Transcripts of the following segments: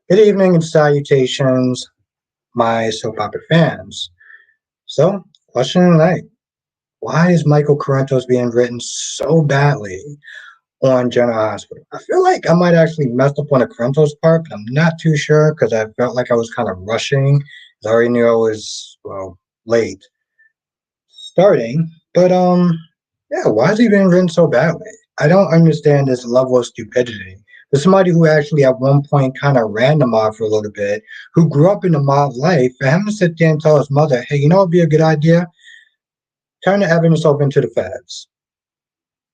Good evening and salutations, my soap opera fans. So, question of the night. Why is Michael Corinthos being written so badly on General Hospital? I feel like I might actually messed up on the Corinthos part, but I'm not too sure because I felt like I was kind of rushing. I already knew I was, late starting. But, yeah, why is he being written so badly? I don't understand this level of stupidity. For somebody who actually at one point kind of ran the mob for a little bit, who grew up in the mob life, for him to sit there and tell his mother, hey, you know what would be a good idea? Turn the evidence over into the feds.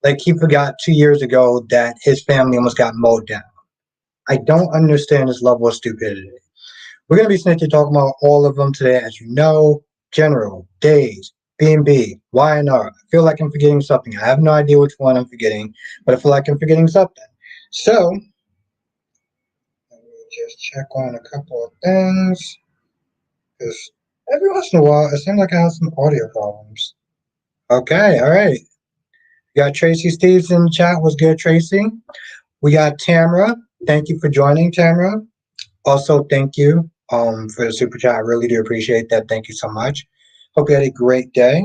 Like he forgot 2 years ago that his family almost got mowed down. I don't understand this level of stupidity. We're going to be snitching talking about all of them today, as you know. General, Days, B&B, YNR. I feel like I'm forgetting something. I have no idea which one I'm forgetting, but I feel like I'm forgetting something. So, let me just check on a couple of things, because every once in a while, it seems like I have some audio problems. Okay, all right. We got Tracy Steves in the chat. What's good, Tracy? We got Tamara. Thank you for joining, Tamara. Also, thank you for the super chat. I really do appreciate that. Thank you so much. Hope you had a great day.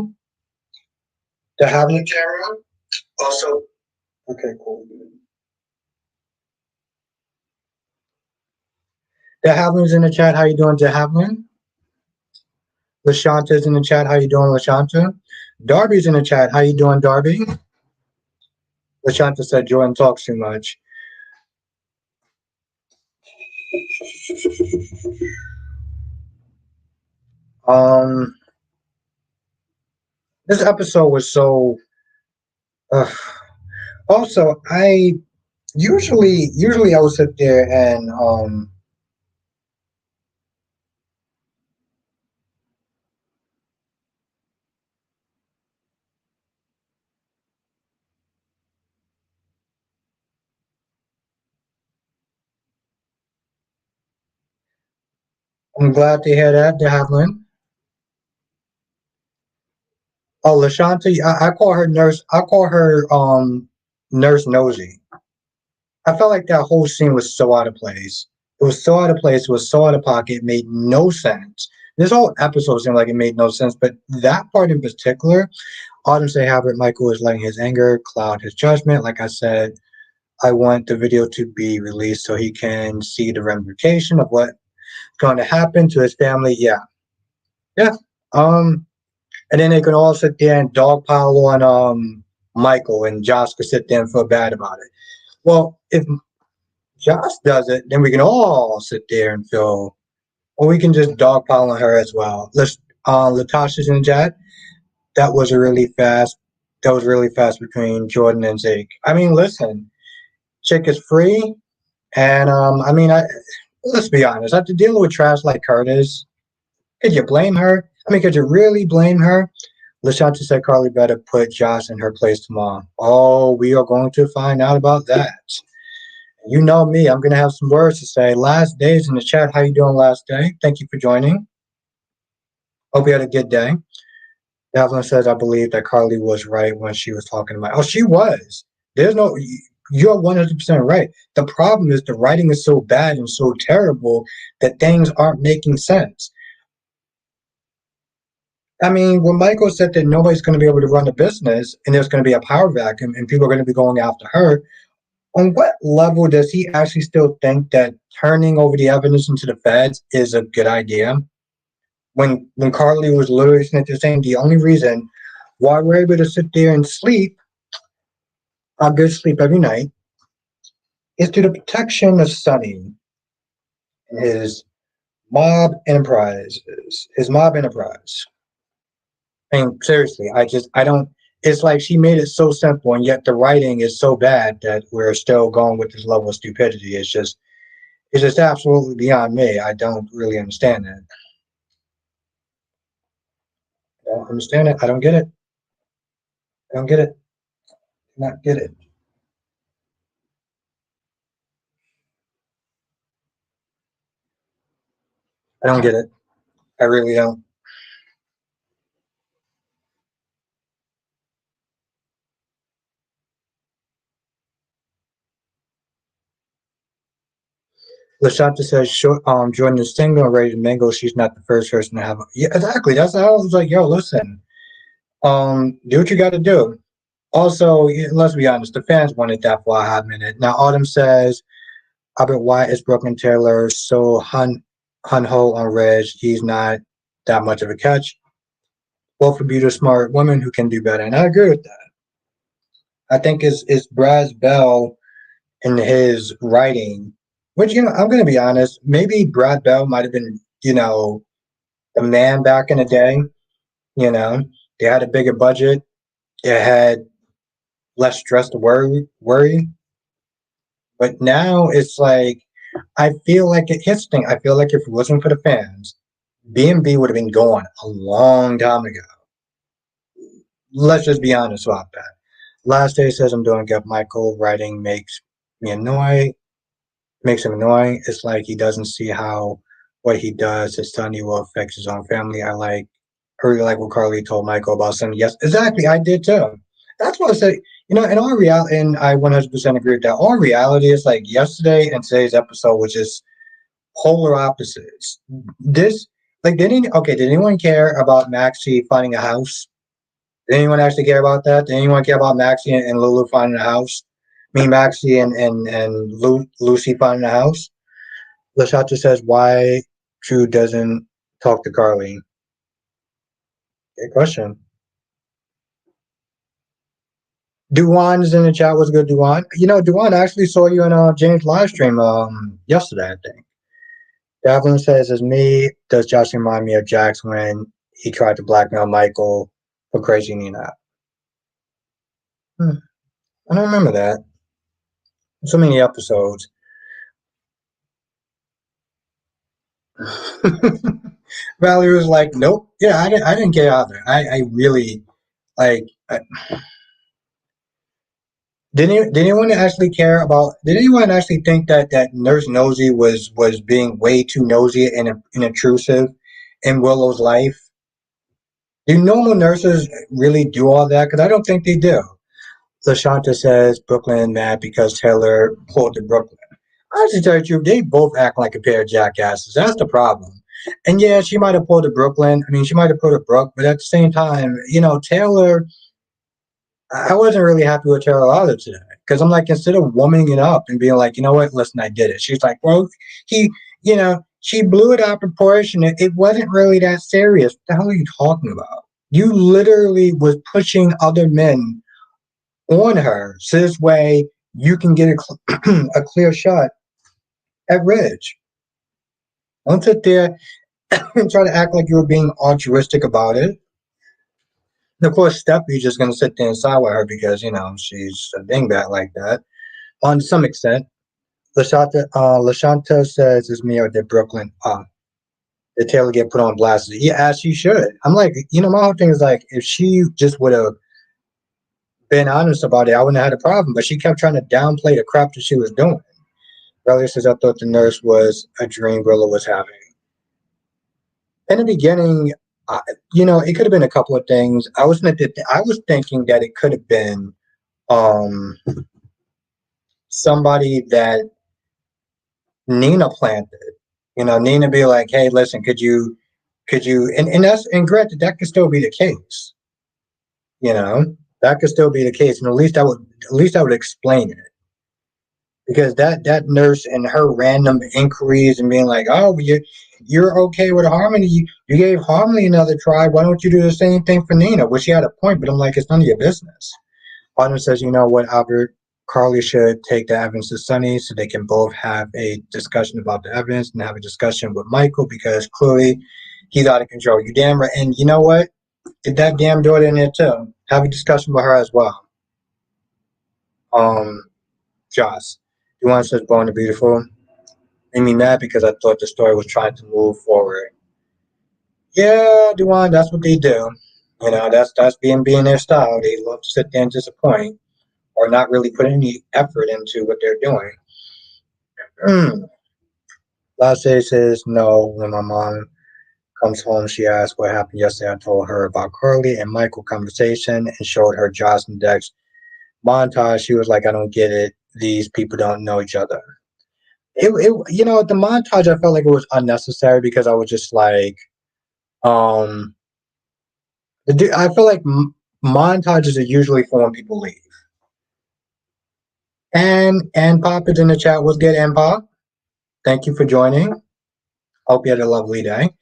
To have you, Tamara. Also, okay, cool. De Havlin's in the chat. How you doing, De Havlin? Lashanta's in the chat. How you doing, Lashanta? Darby's in the chat. How you doing, Darby? Lashanta said Jordan talks too much. Um, this episode was so. Uh, also, I usually I would sit there and I'm glad to hear that, De Havlin. Oh, Lashanta, I call her nurse. I call her nurse nosy. I felt like that whole scene was so out of place. It was so out of place. It was so out of pocket. It made no sense. This whole episode seemed like it made no sense, but that part in particular, Autumn say Habit Michael is letting his anger cloud his judgment. Like I said, I want the video to be released so he can see the ramification of what's going to happen to his family. Yeah, yeah. Um, and then they can all sit there and dogpile on Michael, and Josh could sit there and feel bad about it. Well, if Josh does it, then we can all sit there and feel, or we can just dogpile on her as well. Let's Latasha's in the chat. That was a really fast. That was really fast between Jordan and Zeke. I mean, listen, chick is free, and let's be honest. After dealing with trash like Curtis, could you blame her? I mean, could you really blame her? Lashanta said Carly better put Josh in her place tomorrow. Oh, we are going to find out about that. You know me, I'm gonna have some words to say. Last days in the chat. How you doing last day? Thank you for joining. Hope you had a good day. Devlin says I believe that Carly was right when she was talking about. Oh, she was. There's no. You're 100% right. The problem is the writing is so bad and so terrible that things aren't making sense. I mean, when Michael said that nobody's going to be able to run a business and there's going to be a power vacuum and people are going to be going after her, on what level does he actually still think that turning over the evidence into the feds is a good idea? When Carly was literally saying the only reason why we're able to sit there and sleep a good sleep every night is to the protection of Sonny and his mob enterprise. I mean, seriously, I don't. It's like she made it so simple, and yet the writing is so bad that we're still going with this level of stupidity. It's just absolutely beyond me. I don't really understand it. I don't understand it. I don't get it. I don't get it. Not get it. I don't get it. I really don't. Lashanta says, Jordan is single and ready to mingle. She's not the first person to have. Yeah, exactly. That's how I was like, yo, listen, do what you got to do. Also, let's be honest, the fans wanted that for a hot minute. Now, Autumn says, Albert White is Brooklyn Taylor, so hun ho on Reg. He's not that much of a catch. Both are beautiful, smart women who can do better, and I agree with that. I think it's Brad Bell in his writing, which I'm going to be honest, maybe Brad Bell might have been the man back in the day. You know, they had a bigger budget, they had less stress to worry. But now it's like I feel like here's the thing. I feel like if it wasn't for the fans, B&B would have been gone a long time ago. Let's just be honest about that. Last day says I'm doing good. Michael writing me annoyed, makes him annoying. It's like he doesn't see how what he does, his Sonny will affect his own family. I really like what Carly told Michael about Sonny. Yes, exactly. I did too. That's what I said. In all reality, and I 100% agree with that. All reality is like yesterday and today's episode was just polar opposites. This, like, did anyone care about Maxie finding a house? Did anyone actually care about that? Did anyone care about Maxie and Lulu finding a house? Me, Maxie, and Lucy finding a house? Lashata says, why Drew doesn't talk to Carly? Good question. Duan is in the chat. What's good, Duan? Duan, I actually saw you in James' live stream yesterday, I think. Davlin says, as me, does Josh remind me of Jax when he tried to blackmail Michael for crazy Nina? Hmm. I don't remember that. So many episodes. Valerie was like, nope. Yeah, I didn't care either. I really like. Did anyone actually care about? Did anyone actually think that Nurse Nosy was being way too nosy and intrusive in Willow's life? Do normal nurses really do all that? Because I don't think they do. LaShanta says Brooklyn mad because Taylor pulled to Brooklyn. Honestly, tell you the truth, they both act like a pair of jackasses. That's the problem. And yeah, she might have pulled to Brooklyn. I mean, she might have pulled to Brooke, but at the same time, Taylor, I wasn't really happy with Taylor either today. Because I'm like, instead of warming it up and being like, you know what, listen, I did it. She's like, well, he, she blew it out of proportion. It wasn't really that serious. What the hell are you talking about? You literally was pushing other men on her, so this way you can get a clear shot at Ridge. Don't sit there and try to act like you were being altruistic about it. And of course, Steffi's just going to sit there and side with her because, she's a dingbat like that. On some extent, Lashanta says, is me or did Brooklyn, did Taylor get put on blast? Yeah, as she should. I'm like, my whole thing is like, if she just would have been honest about it, I wouldn't have had a problem. But she kept trying to downplay the crap that she was doing. Riley says, I thought the nurse was a dream Willa was having. In the beginning, it could have been a couple of things. I was thinking that it could have been um, somebody that Nina planted. Nina be like, "Hey, listen, could you?" And granted, that could still be the case. That could still be the case, and at least I would explain it. Because that nurse and her random inquiries and being like, "Oh, you're okay with Harmony? You gave Harmony another try. Why don't you do the same thing for Nina?" Well, she had a point, but I'm like, it's none of your business. Partner says, you know what, Albert, Carly should take the evidence to Sonny so they can both have a discussion about the evidence and have a discussion with Michael because clearly he's out of control. You damn right, and you know what? Get that damn daughter in there too. Have a discussion with her as well. Um, Josh, you want to Born to Beautiful? Made me mad because I thought the story was trying to move forward. Yeah, Duane, that's what they do. That's being their style. They love to sit there and disappoint or not really put any effort into what they're doing. Last day says no. When my mom comes home, she asks what happened yesterday. I told her about Carly and Michael conversation and showed her Josh and Dex montage. She was like, I don't get it. These people don't know each other. The montage, I felt like it was unnecessary because I was just like, um, I feel like montages are usually for when people leave. And Pop is in the chat. What's good, and Pop? Thank you for joining. Hope you had a lovely day.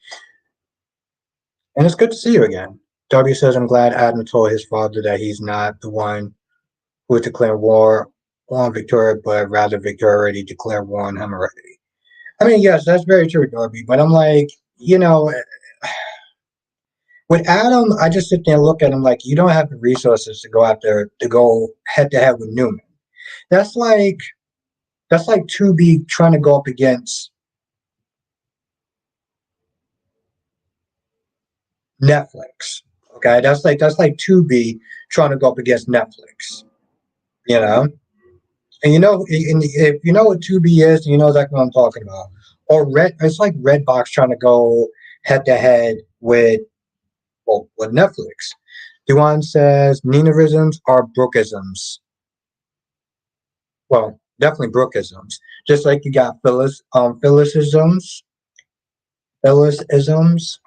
And it's good to see you again. W says, I'm glad Adam told his father that he's not the one who would declare war on Victoria, but rather Victoria already declared war on him already. I mean, yes, that's very true, Darby. But I'm like, with Adam, I just sit there and look at him like, you don't have the resources to go out there to go head to head with Newman. That's like 2B trying to go up against Netflix. Okay, that's like 2B trying to go up against Netflix. You know, and if you know what 2B is, you know exactly what I'm talking about. Or it's like Redbox trying to go head to head with Netflix. Duan says Ninaisms are Brookisms. Well, definitely Brookisms. Just like you got Phyllisisms. Phyllisisms.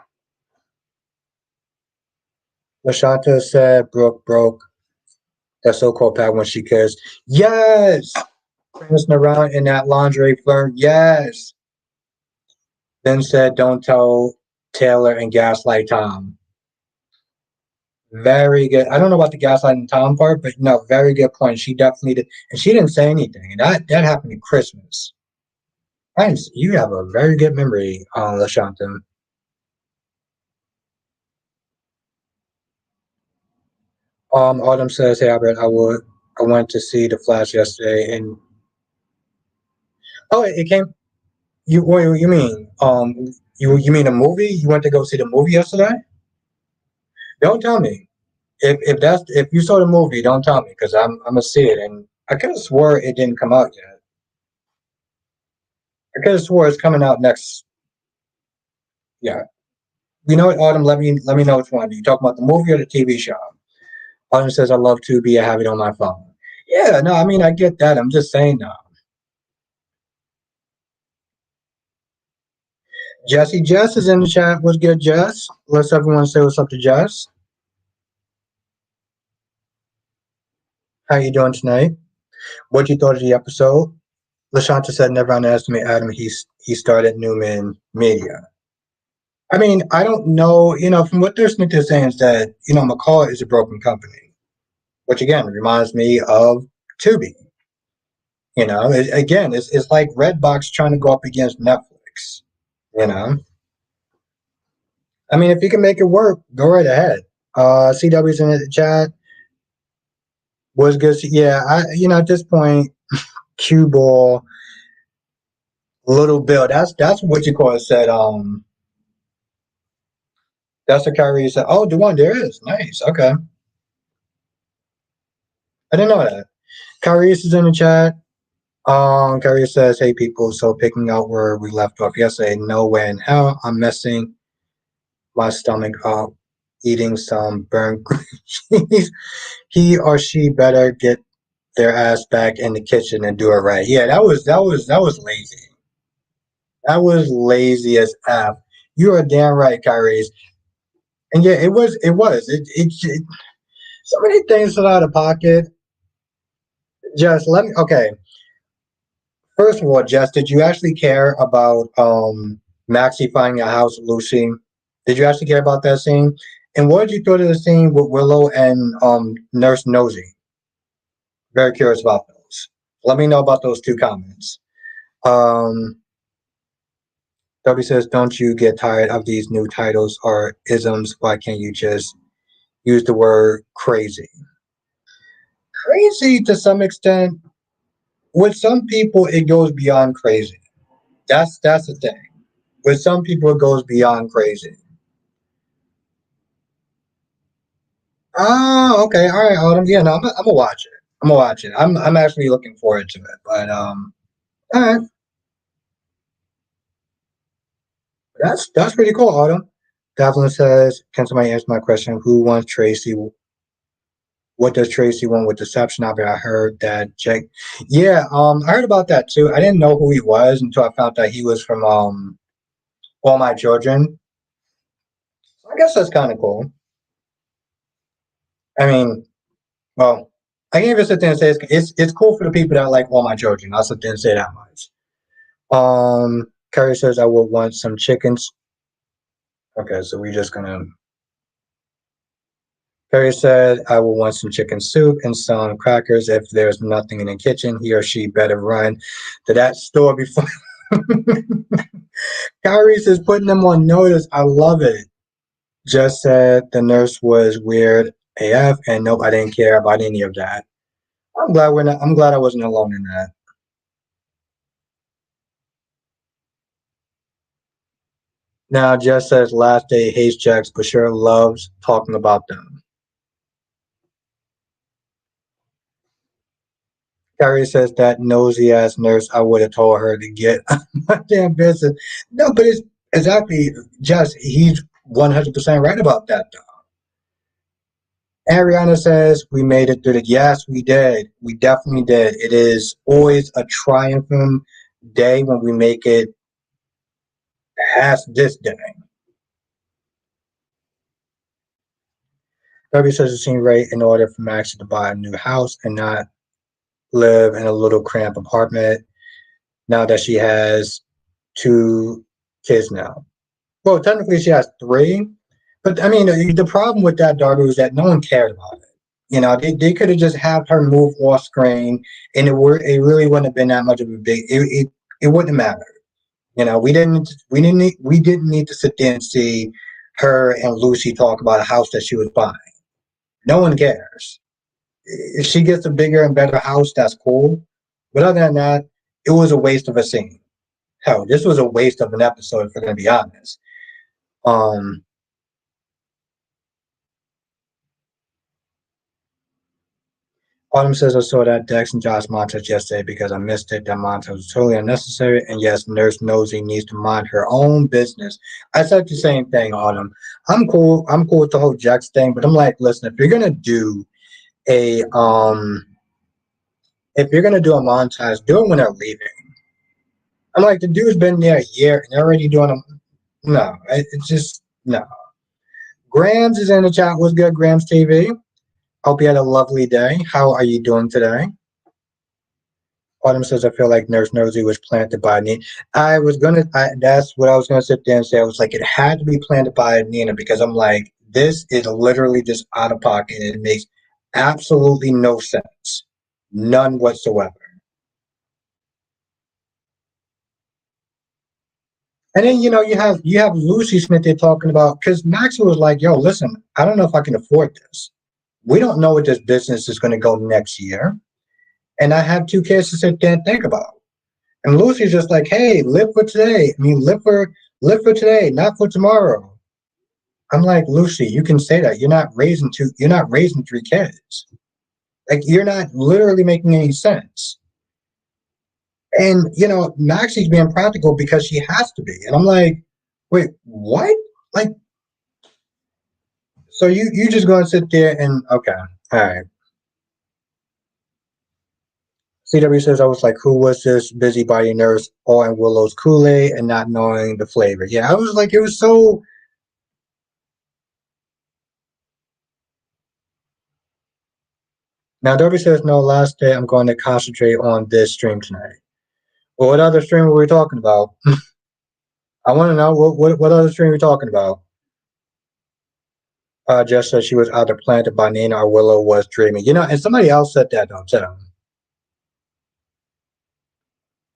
Lashanta said Brooke broke that so-called pad when she cares. Yes! Prancing around in that lingerie flirt. Yes! Then said, don't tell Taylor and gaslight Tom. Very good. I don't know about the gaslighting Tom part, but no, very good point. She definitely did. And she didn't say anything. And that happened at Christmas. Nice. You have a very good memory, LaShanta. Autumn says, "Hey Albert, I went to see the Flash yesterday, and it came. What you mean? You mean a movie? You went to go see the movie yesterday? Don't tell me. If you saw the movie, don't tell me because I'm gonna see it, and I could have swore it didn't come out yet. I could have swore it's coming out next. Yeah, you know what, Autumn? Let me know which one. You talking about the movie or the TV show? Autumn says, "I love to be. I have it on my phone." Yeah, no, I mean I get that. I'm just saying though. Jesse Jess is in the chat. What's good, Jess? Let's everyone say what's up to Jess. How you doing tonight? What you thought of the episode? LaShanta said, never underestimate Adam. He started Newman Media. I mean, I don't know. From what they're saying is that McCall is a broken company, which again reminds me of Tubi. Again, it's like Redbox trying to go up against Netflix. You know, I mean, if you can make it work, go right ahead. CW's in the chat. Was good. Yeah, at this point, cue ball, little Bill. That's what you call it. Said that's what Kyrie said. Oh, the one there is nice. Okay, I didn't know that. Kyrie is in the chat. Kyrie says, "Hey people, so picking out where we left off yesterday. No way in hell I'm messing my stomach up, eating some burnt green cheese. He or she better get their ass back in the kitchen and do it right." Yeah, that was lazy. That was lazy as f. You are damn right, Kyrie. And yeah, it was. So many things are out of pocket. Just let me. Okay, first of all, Jess, did you actually care about Maxie finding a house with Lucy? Did you actually care about that scene? And what did you thought of the scene with Willow and Nurse Nosy? Very curious about those. Let me know about those two comments. Um, W says, "Don't you get tired of these new titles or isms? Why can't you just use the word crazy?" Crazy to some extent. With some people, it goes beyond crazy. That's the thing. With some people, it goes beyond crazy. Oh, okay, all right, Autumn. Yeah, no, I'm gonna watch it. I'm gonna watch it. I'm actually looking forward to it. But all right, that's pretty cool, Autumn. Devlin says, "Can somebody answer my question? Who wants Tracy What does Tracy want with deception? I heard that Jake. Yeah, I heard about that too. I didn't know who he was until I found out he was from All My Children. I guess that's kind of cool. I mean, well, I can't even sit there and say it's cool for the people that like All My Children. I'll sit there and say that much. Curry says I will want some chickens. Okay, so we just gonna. Curry said I will want some chicken soup and some crackers. If there's nothing in the kitchen, he or she better run to that store before. Kyrie says putting them on notice. I love it. Just said the nurse was weird AF, and nope, I didn't care about any of that. I'm glad we're not. I'm glad I wasn't alone in that. Now, Jess says last day hates checks, but sure loves talking about them. Carrie says that nosy ass nurse. I would have told her to get my damn business. No, but it's exactly Jess. He's 100% right about that. Though. Ariana says we made it through the. Yes, we did. We definitely did. It is always a triumphant day when we make it past this day. W says it seemed right in order for Maxie to buy a new house and not live in a little cramped apartment now that she has two kids now. Well, technically she has three, but I mean the problem with that daughter is that no one cared about it. You know, they could have just had her move off screen, and it really wouldn't have been that much of a big. It wouldn't matter. You know, we didn't need to sit there and see her and Lucy talk about a house that she was buying. No one cares. If she gets a bigger and better house, that's cool. But other than that, it was a waste of a scene. Hell, this was a waste of an episode, if we're gonna be honest. Um, Autumn says I saw that Dex and Josh montage yesterday because I missed it. That montage was totally unnecessary. And yes, Nurse Nosy needs to mind her own business. I said the same thing, Autumn. I'm cool. I'm cool with the whole Jax thing, but I'm like, listen, a if you're gonna do a montage, do it when they're leaving. I'm like, the dude's been there a year and they're already doing them. No, it's just no. Grams is in the chat. What's good, Grams TV? Hope you had a lovely day. How are you doing today? Autumn says, I feel like Nurse Nosy was planted by Nina. That's what I was gonna sit there and say. I was like, it had to be planted by Nina because I'm like, this is literally just out of pocket. It makes absolutely no sense, none whatsoever. And then you have Lucy Smith there talking about because Maxwell was like, "Yo, listen, I don't know if I can afford this. We don't know what this business is going to go next year, and I have two kids to sit there and think about." And Lucy's just like, "Hey, live for today. I mean, live for today, not for tomorrow." I'm like, Lucy, you can say that. You're not raising three kids. Like you're not literally making any sense. And Maxie's being practical because she has to be. And I'm like, wait, what? Like, so you just gonna sit there and okay, all right. CW says I was like, who was this busybody nurse all in Willow's Kool-Aid and not knowing the flavor? Yeah, I was like, it was so. Now Derby says no. Last day, I'm going to concentrate on this stream tonight. Well, what other stream were we talking about? I want to know what other stream we're talking about. Jess said she was either planted by Nina or Willow was dreaming. And somebody else said that though too.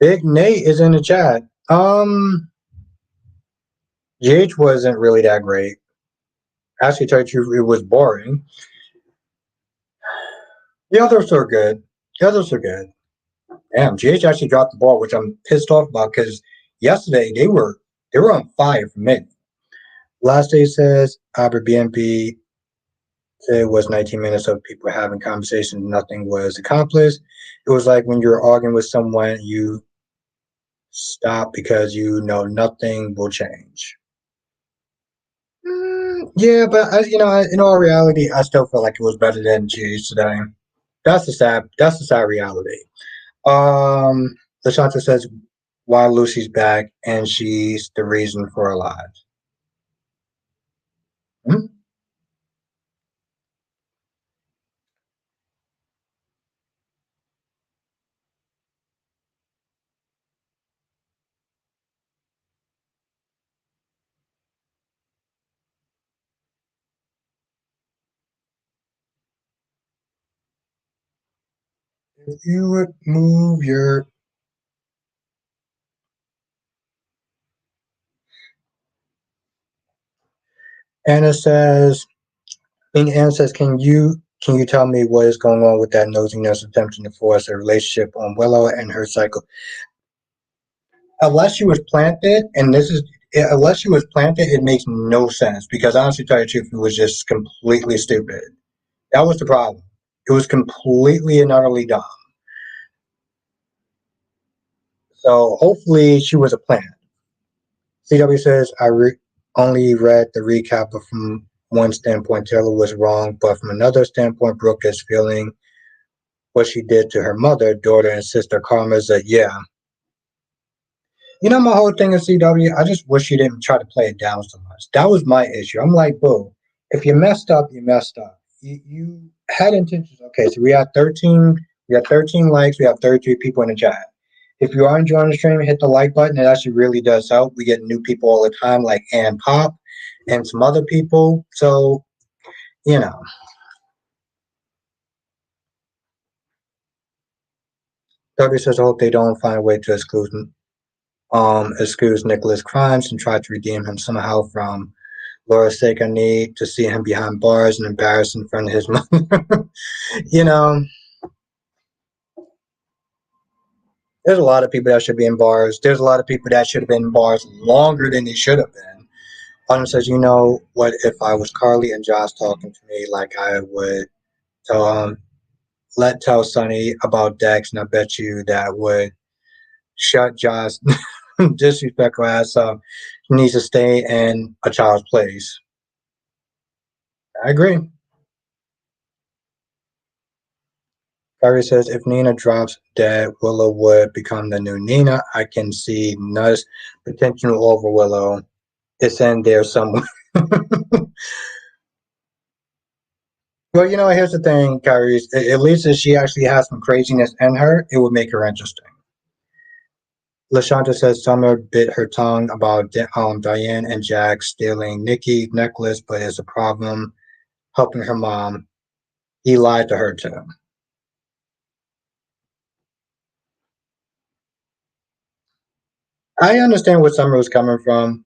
Big Nate is in the chat. GH wasn't really that great. Actually, tell you the truth, it was boring. The others are good. The others are good. Damn, GH actually dropped the ball, which I'm pissed off about because yesterday they were on fire for me. Last day says Airbnb it was 19 minutes of people having conversations. Nothing was accomplished. It was like when you're arguing with someone, you stop because you know nothing will change. Yeah, but in all reality, I still feel like it was better than Cheese today. That's the sad reality. Um, Lashanta says why Lucy's back and she's the reason for her lives. Hmm? If you would move your Anna says Anna says, can you tell me what is going on with that nosiness attempting to force a relationship on Willow and her cycle? Unless she was planted, and this is unless she was planted, it makes no sense because honestly, to tell you the truth, it was just completely stupid. That was the problem. It was completely and utterly dumb. So hopefully she was a plant. CW says only read the recap, but from one standpoint, Taylor was wrong, but from another standpoint, Brooke is feeling what she did to her mother, daughter, and sister. Karma said, "Yeah, my whole thing is CW. I just wish you didn't try to play it down so much. That was my issue. I'm like, boo, if you messed up, you messed up. You had intentions. Okay, so we have 13. We have 13 likes. We have 33 people in the chat. If you are enjoying the stream, hit the like button. It actually really does help. We get new people all the time, like Ann Pop and some other people. So you know, W says, I hope they don't find a way to excuse Nicholas' crimes and try to redeem him somehow from Laura's sake. I need to see him behind bars and embarrassed in front of his mother. you know, there's a lot of people that should be in bars. There's a lot of people that should have been in bars longer than they should have been. Autumn says, what if I was Carly and Josh talking to me like I would tell tell Sonny about Dex, and I bet you that would shut Josh disrespectful ass up. He needs to stay in a child's place. I agree. Kyrie says if Nina drops dead, Willow would become the new Nina. I can see Nuz potential over Willow. It's in there somewhere. Well, here's the thing, Kyrie. At least if she actually has some craziness in her, it would make her interesting. Lashanta says Summer bit her tongue about Diane and Jack stealing Nikki's necklace, but it's a problem helping her mom. He lied to her too. I understand where Summer was coming from.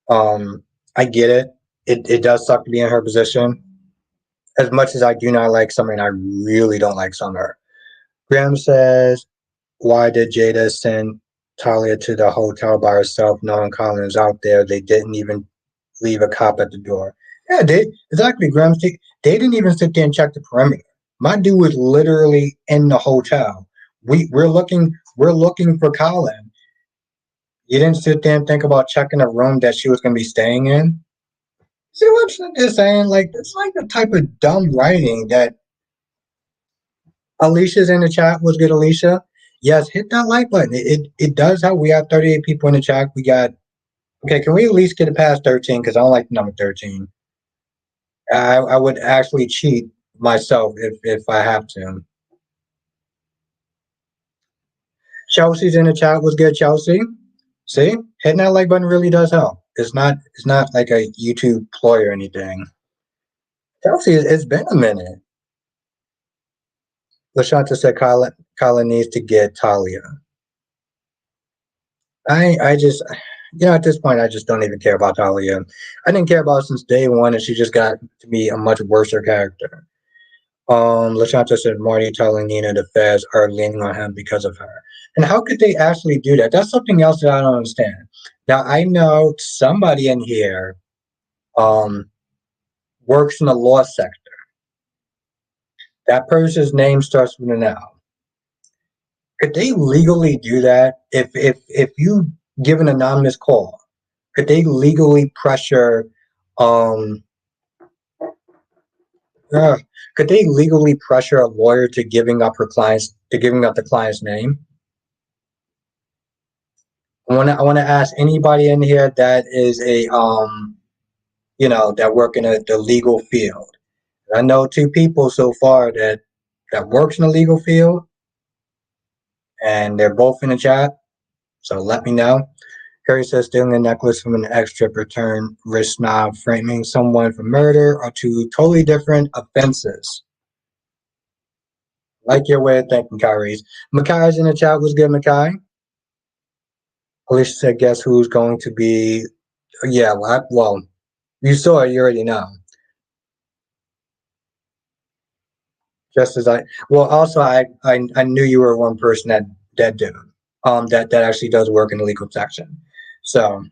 I get it. It does suck to be in her position. As much as I do not like Summer, and I really don't like Summer. Graham says, why did Jada send Talia to the hotel by herself, knowing Colin is out there? They didn't even leave a cop at the door. Yeah, they exactly, Graham. They didn't even sit there and check the perimeter. My dude was literally in the hotel. We're looking for Colin. You didn't sit there and think about checking a room that she was going to be staying in. See what I'm just saying? Like it's like the type of dumb writing that Alicia's in the chat. Was good, Alicia. Yes, hit that like button. It does help. We have 38 people in the chat. We got okay. Can we at least get it past 13? Because I don't like the number 13. I would actually cheat myself if I have to. Chelsea's in the chat. Was good, Chelsea. See, hitting that like button really does help. It's not like a YouTube ploy or anything. Chelsea, it's been a minute. Lashanta said Kyla needs to get Talia. I just at this point I just don't even care about Talia. I didn't care about her since day one, and she just got to be a much worse character. Lashanta said Marty telling Nina the feds are leaning on him because of her. And how could they actually do that? That's something else that I don't understand. Now I know somebody in here um works in the law sector. That person's name starts with an L. Could they legally do that if you give an anonymous call? Could they legally pressure Um, uh, could they legally pressure a lawyer to giving up the client's name? I want to ask anybody in here that is that work in the legal field. I know two people so far that works in the legal field, and they're both in the chat. So let me know. Harry says stealing a necklace from an ex-strip return risk snob, framing someone for murder are two totally different offenses. Like your way of thinking, Kyrie's. Makai's in the chat. What's good, Makai? Alicia said, guess who's going to be... Yeah, well, you saw it, you already know. Just as also I knew you were one person that did that actually does work in the legal section. So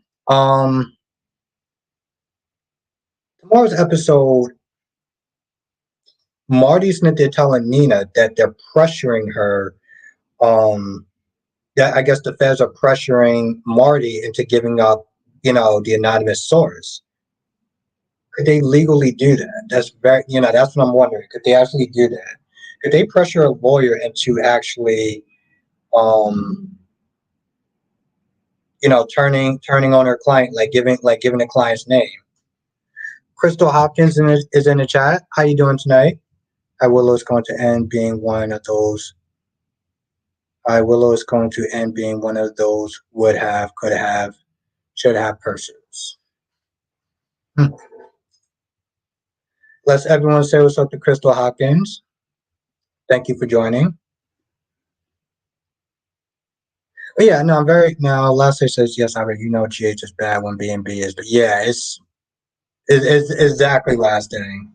tomorrow's episode, Marty's they're telling Nina that they're pressuring her. That I guess the feds are pressuring Marty into giving up, the anonymous source. Could they legally do that? That's what I'm wondering. Could they actually do that? Could they pressure a lawyer into actually, um, turning on her client, giving the client's name? Crystal Hopkins is in the chat. How you doing tonight? Willow is going to end being one of those. Willow is going to end being one of those would have, could have, should have persons. Let's everyone say what's up to Crystal Hopkins. Thank you for joining. But yeah, no, I'm very now. Lastly says yes. I GH is bad when B&B is, but yeah, it's exactly last thing.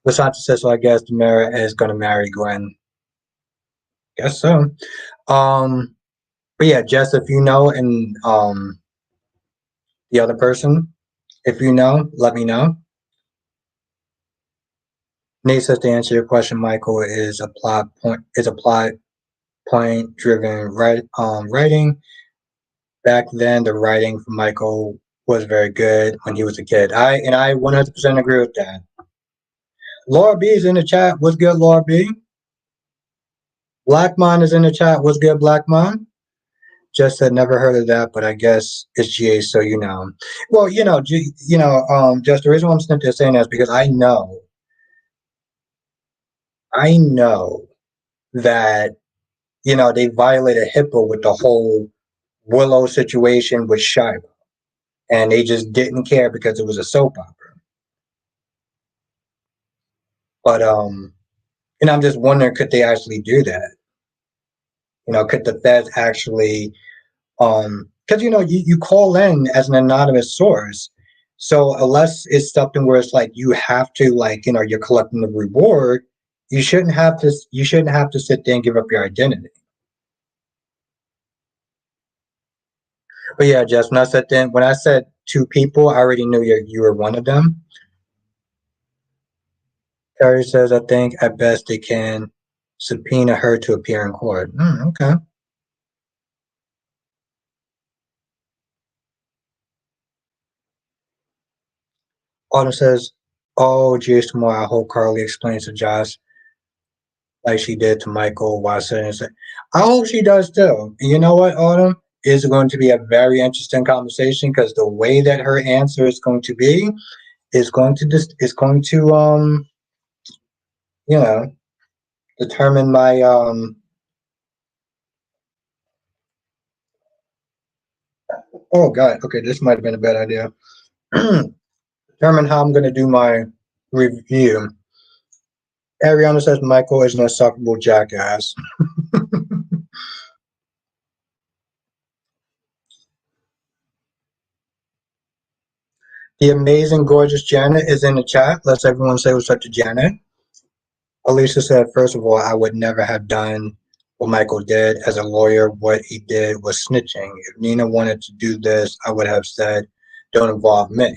Lasante says so. I guess Demara is going to marry Gwen. Guess so. But yeah, Jess, if you know, and the other person, if you know, let me know. Nate says to answer your question, Michael, is a plot point driven writing. Back then, the writing for Michael was very good when he was a kid. I 100% agree with that. Laura B is in the chat. What's good, Laura B? Blackmon is in the chat. What's good, Blackmon? Just said never heard of that, but I guess it's GA, so you know. Well, just the reason why I'm saying that is because I know that they violated HIPAA with the whole Willow situation with Shiva, and they just didn't care because it was a soap opera. But I'm just wondering, could they actually do that? Could the feds actually because you call in as an anonymous source, so unless it's something where it's like you have to you're collecting the reward, you shouldn't have to sit there and give up your identity. But yeah, Jess, when I said two people, I already knew you were one of them. Carrie says, I think at best they can subpoena her to appear in court. Okay. Autumn says, oh, geez, tomorrow I hope Carly explains to Josh like she did to Michael Watson. I hope she does too. And you know what, Autumn? Is going to be a very interesting conversation because the way that her answer is going to be is going to determine my oh god, okay, this might have been a bad idea. Determine how I'm gonna do my review. Ariana says Michael is an insufferable jackass. The amazing, gorgeous Janet is in the chat. Let's everyone say what's up to Janet. Alicia said, first of all, I would never have done what Michael did. As a lawyer, what he did was snitching. If Nina wanted to do this, I would have said, don't involve me.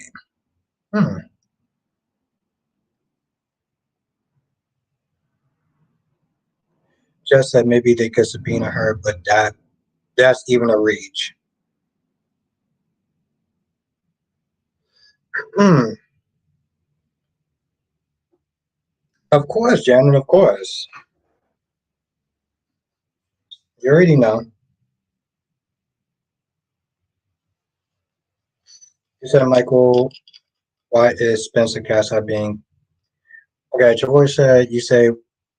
Just said maybe they could subpoena her, but that's even a reach. Of course, Janet, of course. You already know. You said, Michael, why is Spencer Casa being. Okay, George said, you say,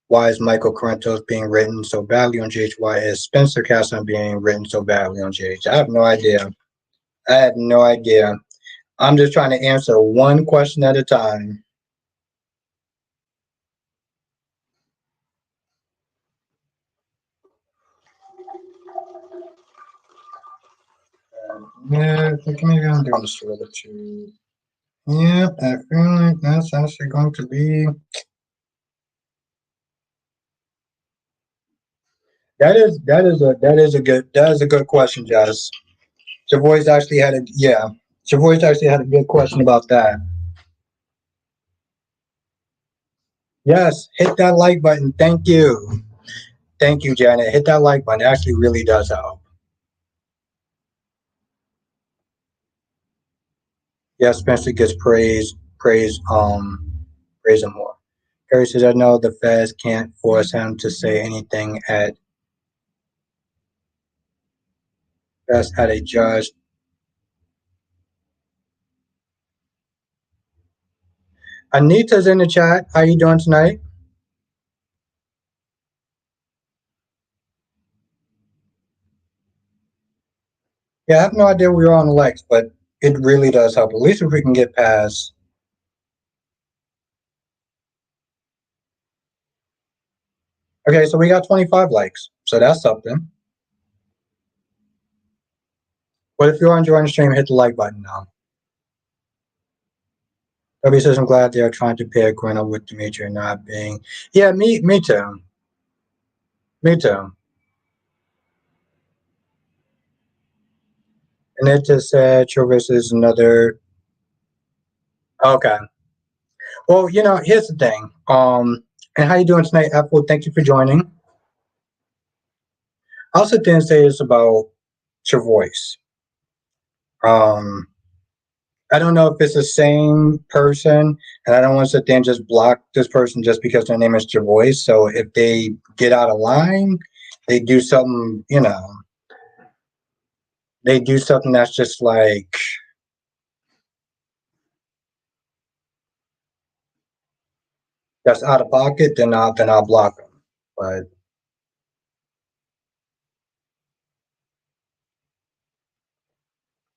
why is Michael Corinthos being written so badly on GH? Why is Spencer Casa being written so badly on GH? I have no idea. I have no idea. I'm just trying to answer one question at a time. Yeah, I think maybe I'm doing this for the two. Yeah, I feel like that's actually going to be. That is a good question, Jess. Your voice actually had a yeah. Your voice actually had a good question about that. Yes, hit that like button. Thank you. Thank you, Janet. Hit that like button. It actually really does help. Yeah, Spencer gets praise him more. Harry says, I know the feds can't force him to say anything at best at a judge. Anita's in the chat. How you doing tonight? Yeah, I have no idea we are on the likes, but it really does help. At least if we can get past. Okay, so we got 25 likes. So that's something. But if you're enjoying the stream, hit the like button now. W says, I'm glad they are trying to pair Gwen with Dimitri and not being. Yeah, me too. Me too. And it just said Chovis is another. Okay. Well, here's the thing. And how you doing tonight, Apple? Thank you for joining. I'll sit there and say this about your voice. Um, I don't know if it's the same person, and I don't want to sit there and just block this person just because their name is your voice. So if they get out of line, they do something, they do something that's just like that's out of pocket, then I'll block them. But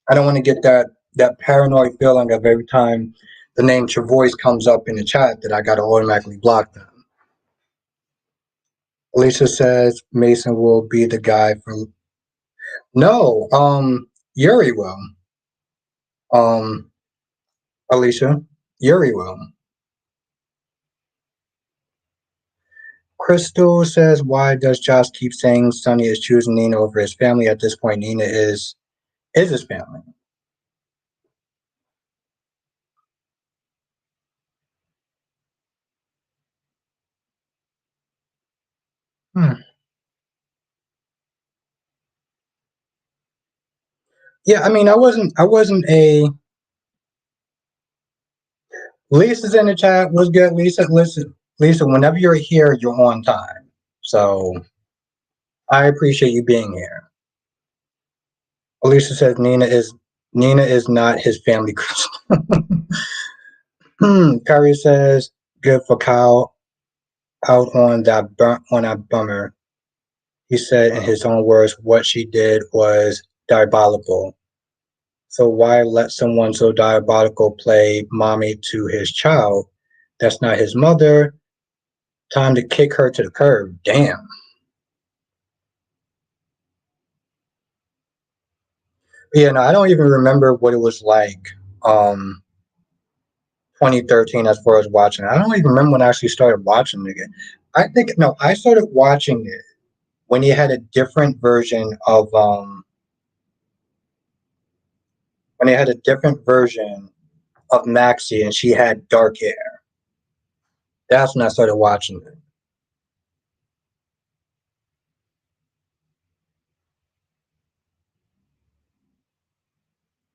I don't want to get that paranoid feeling of every time the name your voice comes up in the chat that I got to automatically block them. Alicia says Mason will be the guy for. No, Yuri will. Um, Alicia, Yuri will. Crystal says, why does Josh keep saying Sonny is choosing Nina over his family? At this point, Nina is his family. Hmm. Yeah, I mean, I wasn't a. Lisa's in the chat. Was good, Lisa. Listen, Lisa. Whenever you're here, you're on time. So I appreciate you being here. Alicia says Nina is not his family. Kyrie says good for Kyle out on that bummer. He said in his own words, what she did was diabolical. So why let someone so diabolical play mommy to his child? That's not his mother. Time to kick her to the curb. Damn. Yeah, no, I don't even remember what it was like. Um, 2013 as far as watching it. I don't even remember when I actually started watching it again. I think no, I started watching it when he had a different version of when he had a different version of Maxie and she had dark hair. That's when I started watching it.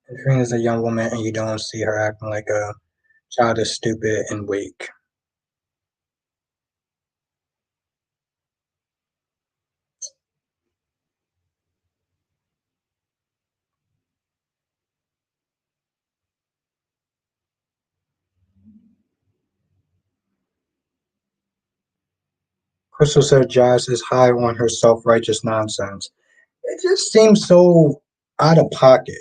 If Trina is a young woman and you don't see her acting like a child is stupid and weak. Crystal said Jazz is high on her self-righteous nonsense. It just seems so out of pocket.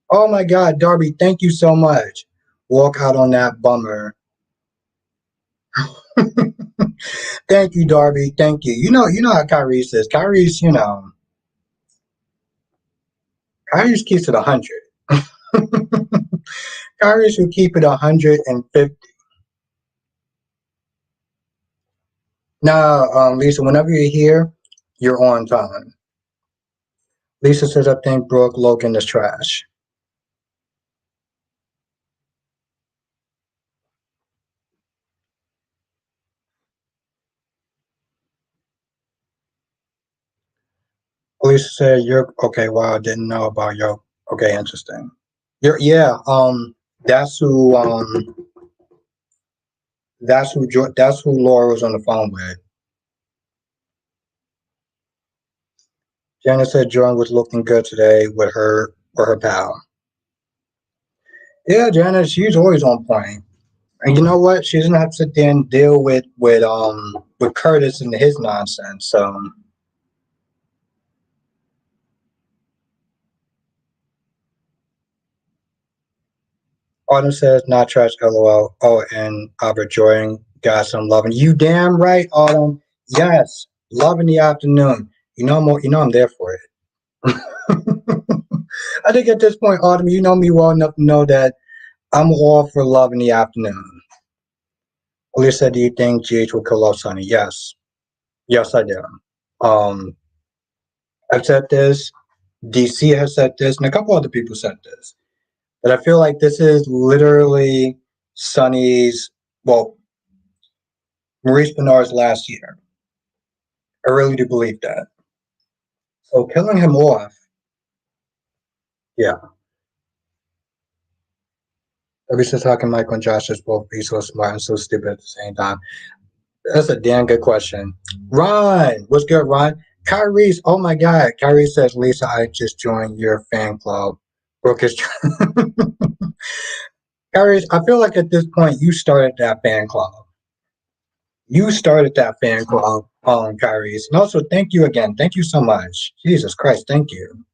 Oh my God, Darby, thank you so much. Walk out on that bummer. Thank you, Darby. Thank you. You know how Kyrie says. Kyrie keeps it 100. Kyrie should keep it 150. Now, Lisa, whenever you're here, you're on time. Lisa says, I think Brooke Logan is trash. Lisa said, you're okay. Wow, I didn't know about your. Okay, interesting. Yeah. That's who. That's who Laura was on the phone with. Janice said Jordan was looking good today with her pal. Yeah, Janice, she's always on point. And you know what? She doesn't have to sit there and deal with Curtis and his nonsense. So Autumn says not trash, LOL. Oh, and Albert Jordan got some loving. You damn right, Autumn. Yes, love in the afternoon. I'm there for it. I think at this point, Autumn, you know me well enough to know that I'm all for love in the afternoon. Lisa said, do you think GH will kill off Sonny? Yes. Yes, I do. Um, I've said this. DC has said this, and a couple other people said this. That I feel like this is literally Sonny's, well, Maurice Bernard's last year. I really do believe that. So killing him off, yeah. Every since talking Michael and Josh is both be so smart and so stupid at the same time. That's a damn good question. Ron, what's good, Ron? Kyrie's, oh my God. Kyrie says, Lisa, I just joined your fan club. Brooke is. Kyrie, I feel like at this point you started that fan club. You started that fan club, Kyrie. And also, thank you again. Thank you so much. Jesus Christ, thank you.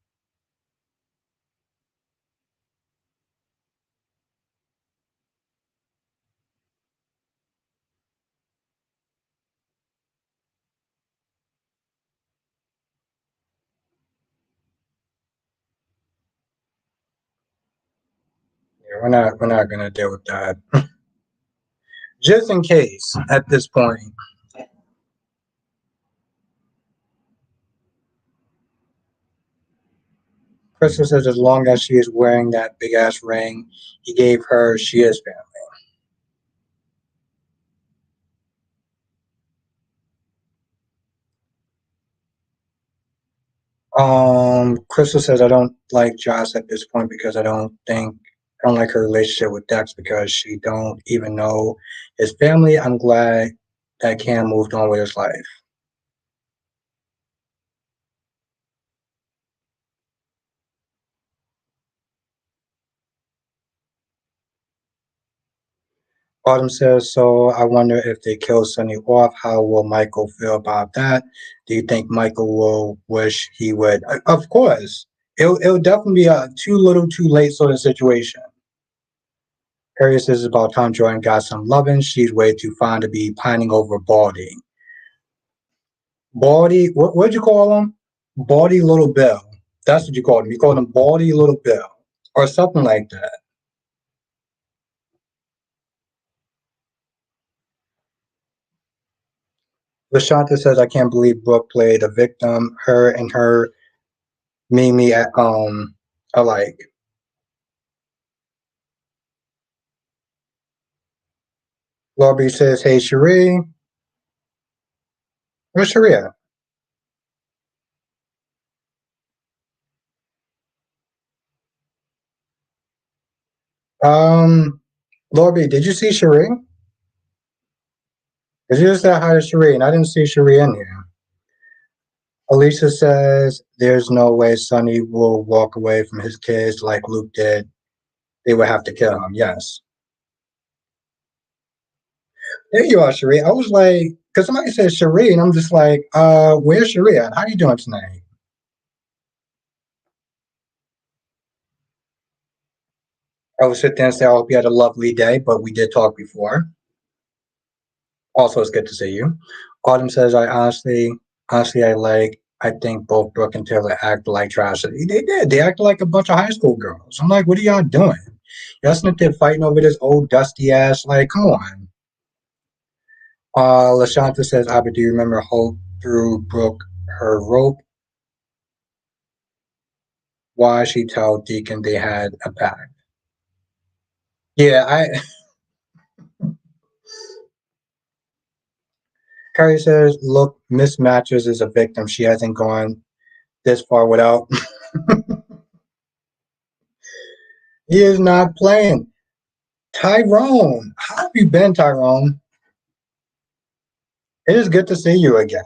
Yeah, we're not gonna deal with that. Just in case, at this point. Crystal says as long as she is wearing that big ass ring he gave her, she is family. Crystal says I don't like Joss at this point because I don't like her relationship with Dex because she don't even know his family. I'm glad that Cam moved on with his life. Autumn says, so I wonder if they kill Sonny off, how will Michael feel about that? Do you think Michael will wish he would? Of course. It'll definitely be a too little too late sort of situation. Harriet says about time Jordan got some loving. She's way too fond to be pining over Baldy. Baldy, what'd you call him? Baldy Little Bill. That's what you called him. You called him Baldy Little Bill. Or something like that. Lashanta says, I can't believe Brooke played a victim. Her and her Mimi alike. Lobby says, hey Cherie. Where's Cherie at? Lobby, did you see Cherie? Because you just said hi to Cherie, and I didn't see Cherie in here. Alicia says, there's no way Sonny will walk away from his kids like Luke did. They would have to kill him, yes. There you are, Cherie. I was like, because somebody said Cherie, and I'm just like, where's Cherie at? How you doing tonight? I would sit there and say, I hope you had a lovely day, but we did talk before. Also, it's good to see you. Autumn says, honestly, I think both Brooke and Taylor act like trash. They did. They acted like a bunch of high school girls. I'm like, what are y'all doing? Y'all sitting there fighting over this old dusty ass. Like, come on. Lashanta says, Abba, do you remember Hope threw Brooke her rope? Why she told Deacon they had a pact? Yeah, Carrie says, look, Miss Matches is a victim. She hasn't gone this far without. He is not playing. Tyrone, how have you been, Tyrone? It is good to see you again.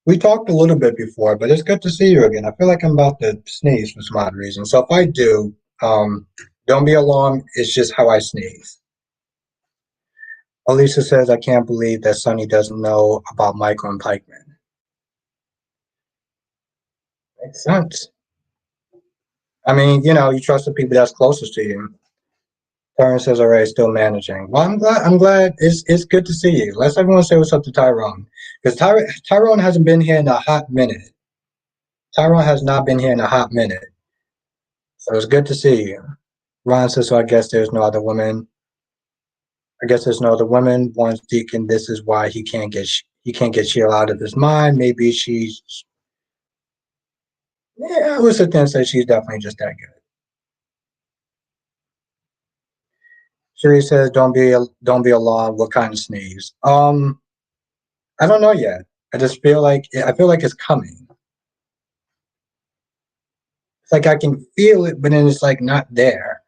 We talked a little bit before, but it's good to see you again. I feel like I'm about to sneeze for some odd reason. So if I do, don't be alarmed. It's just how I sneeze. Elisa says, I can't believe that Sonny doesn't know about Michael and Pikeman. Makes sense. I mean, you trust the people that's closest to you. Tyrone says, all right, still managing. Well, I'm glad it's good to see you. Let's everyone say what's up to Tyrone. Because Tyrone hasn't been here in a hot minute. Tyrone has not been here in a hot minute. So it's good to see you. Ron says, so I guess there's no other woman. I guess there's no other woman. Once Deacon, this is why he can't get Sheila out of his mind. Maybe she's yeah, I would sit there and say she's definitely just that good. Sheree says, don't be alarmed. What kind of sneeze? I don't know yet. I feel like it's coming. It's like I can feel it, but then it's like not there.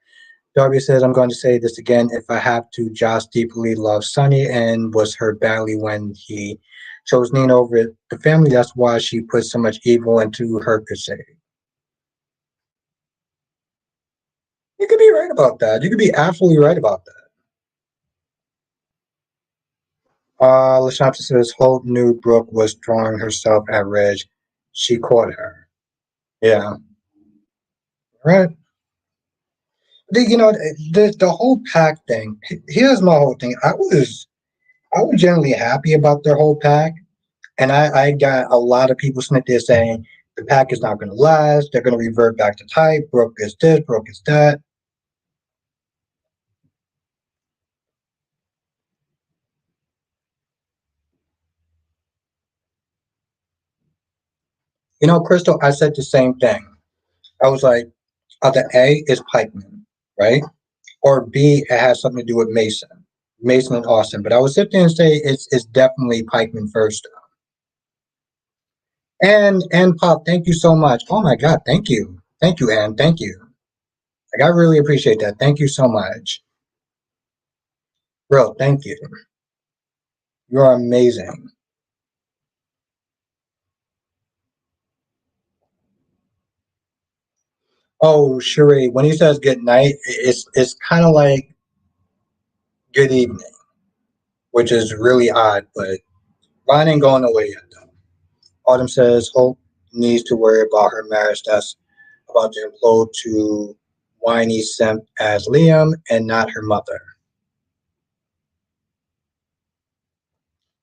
Darby says, I'm going to say this again. If I have to, Josh deeply loves Sonny and was hurt badly when he chose Nina over the family. That's why she put so much evil into her crusade. You could be right about that. You could be absolutely right about that. Lashanta says, Holt knew Brooke was throwing herself at Reg. She caught her. Yeah, right. The whole pack thing. Here's my whole thing. I was generally happy about their whole pack. And I got a lot of people sitting there saying the pack is not going to last. They're going to revert back to type. Brooke is this, Brooke is that. Crystal, I said the same thing. I was like, either A is Pikeman, right? Or B, it has something to do with Mason. Mason and Austin. But I would sit there and say it's definitely Pikeman first. And Pop, thank you so much. Oh my God, thank you. Thank you, Ann. Thank you. Like I really appreciate that. Thank you so much. Bro, thank you. You're amazing. Oh, Sheree, when he says good night, it's kind of like good evening, which is really odd, but Ryan ain't going away yet, though. Autumn says Hope needs to worry about her marriage that's about to implode to whiny simp as Liam and not her mother.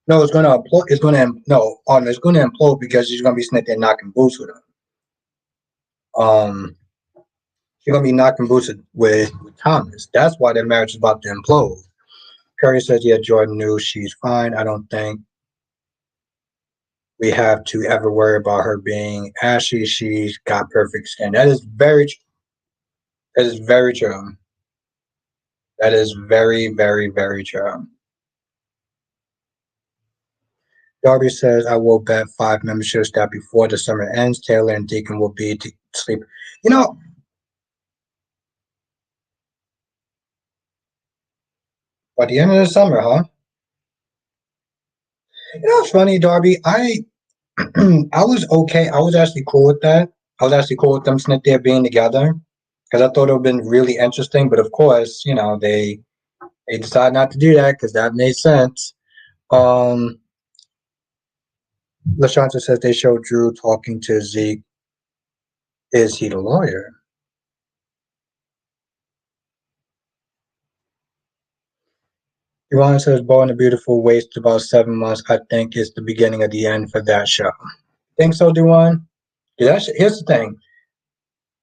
No, it's going to implode. No, Autumn, it's going to implode because she's going to be sitting there knocking boots with him. Um, she's going to be knocking boots with Thomas. That's why their marriage is about to implode. Curry says, yeah, Jordan knew she's fine. I don't think we have to ever worry about her being ashy. She's got perfect skin. That is very true. That is very, very, very true. Darby says, I will bet 5 memberships that before the summer ends, Taylor and Deacon will be to sleep. You know, by the end of the summer, huh? It's funny, Darby. I was okay. I was actually cool with that. I was actually cool with them sitting there being together because I thought it would have been really interesting. But of course, they They decided not to do that because that made sense. Um, LaShanta says they showed Drew talking to Zeke. Is he the lawyer? Iran says Bold and the Beautiful waits about 7 months. I think it's the beginning of the end for that show. Think so, Duan? Here's the thing.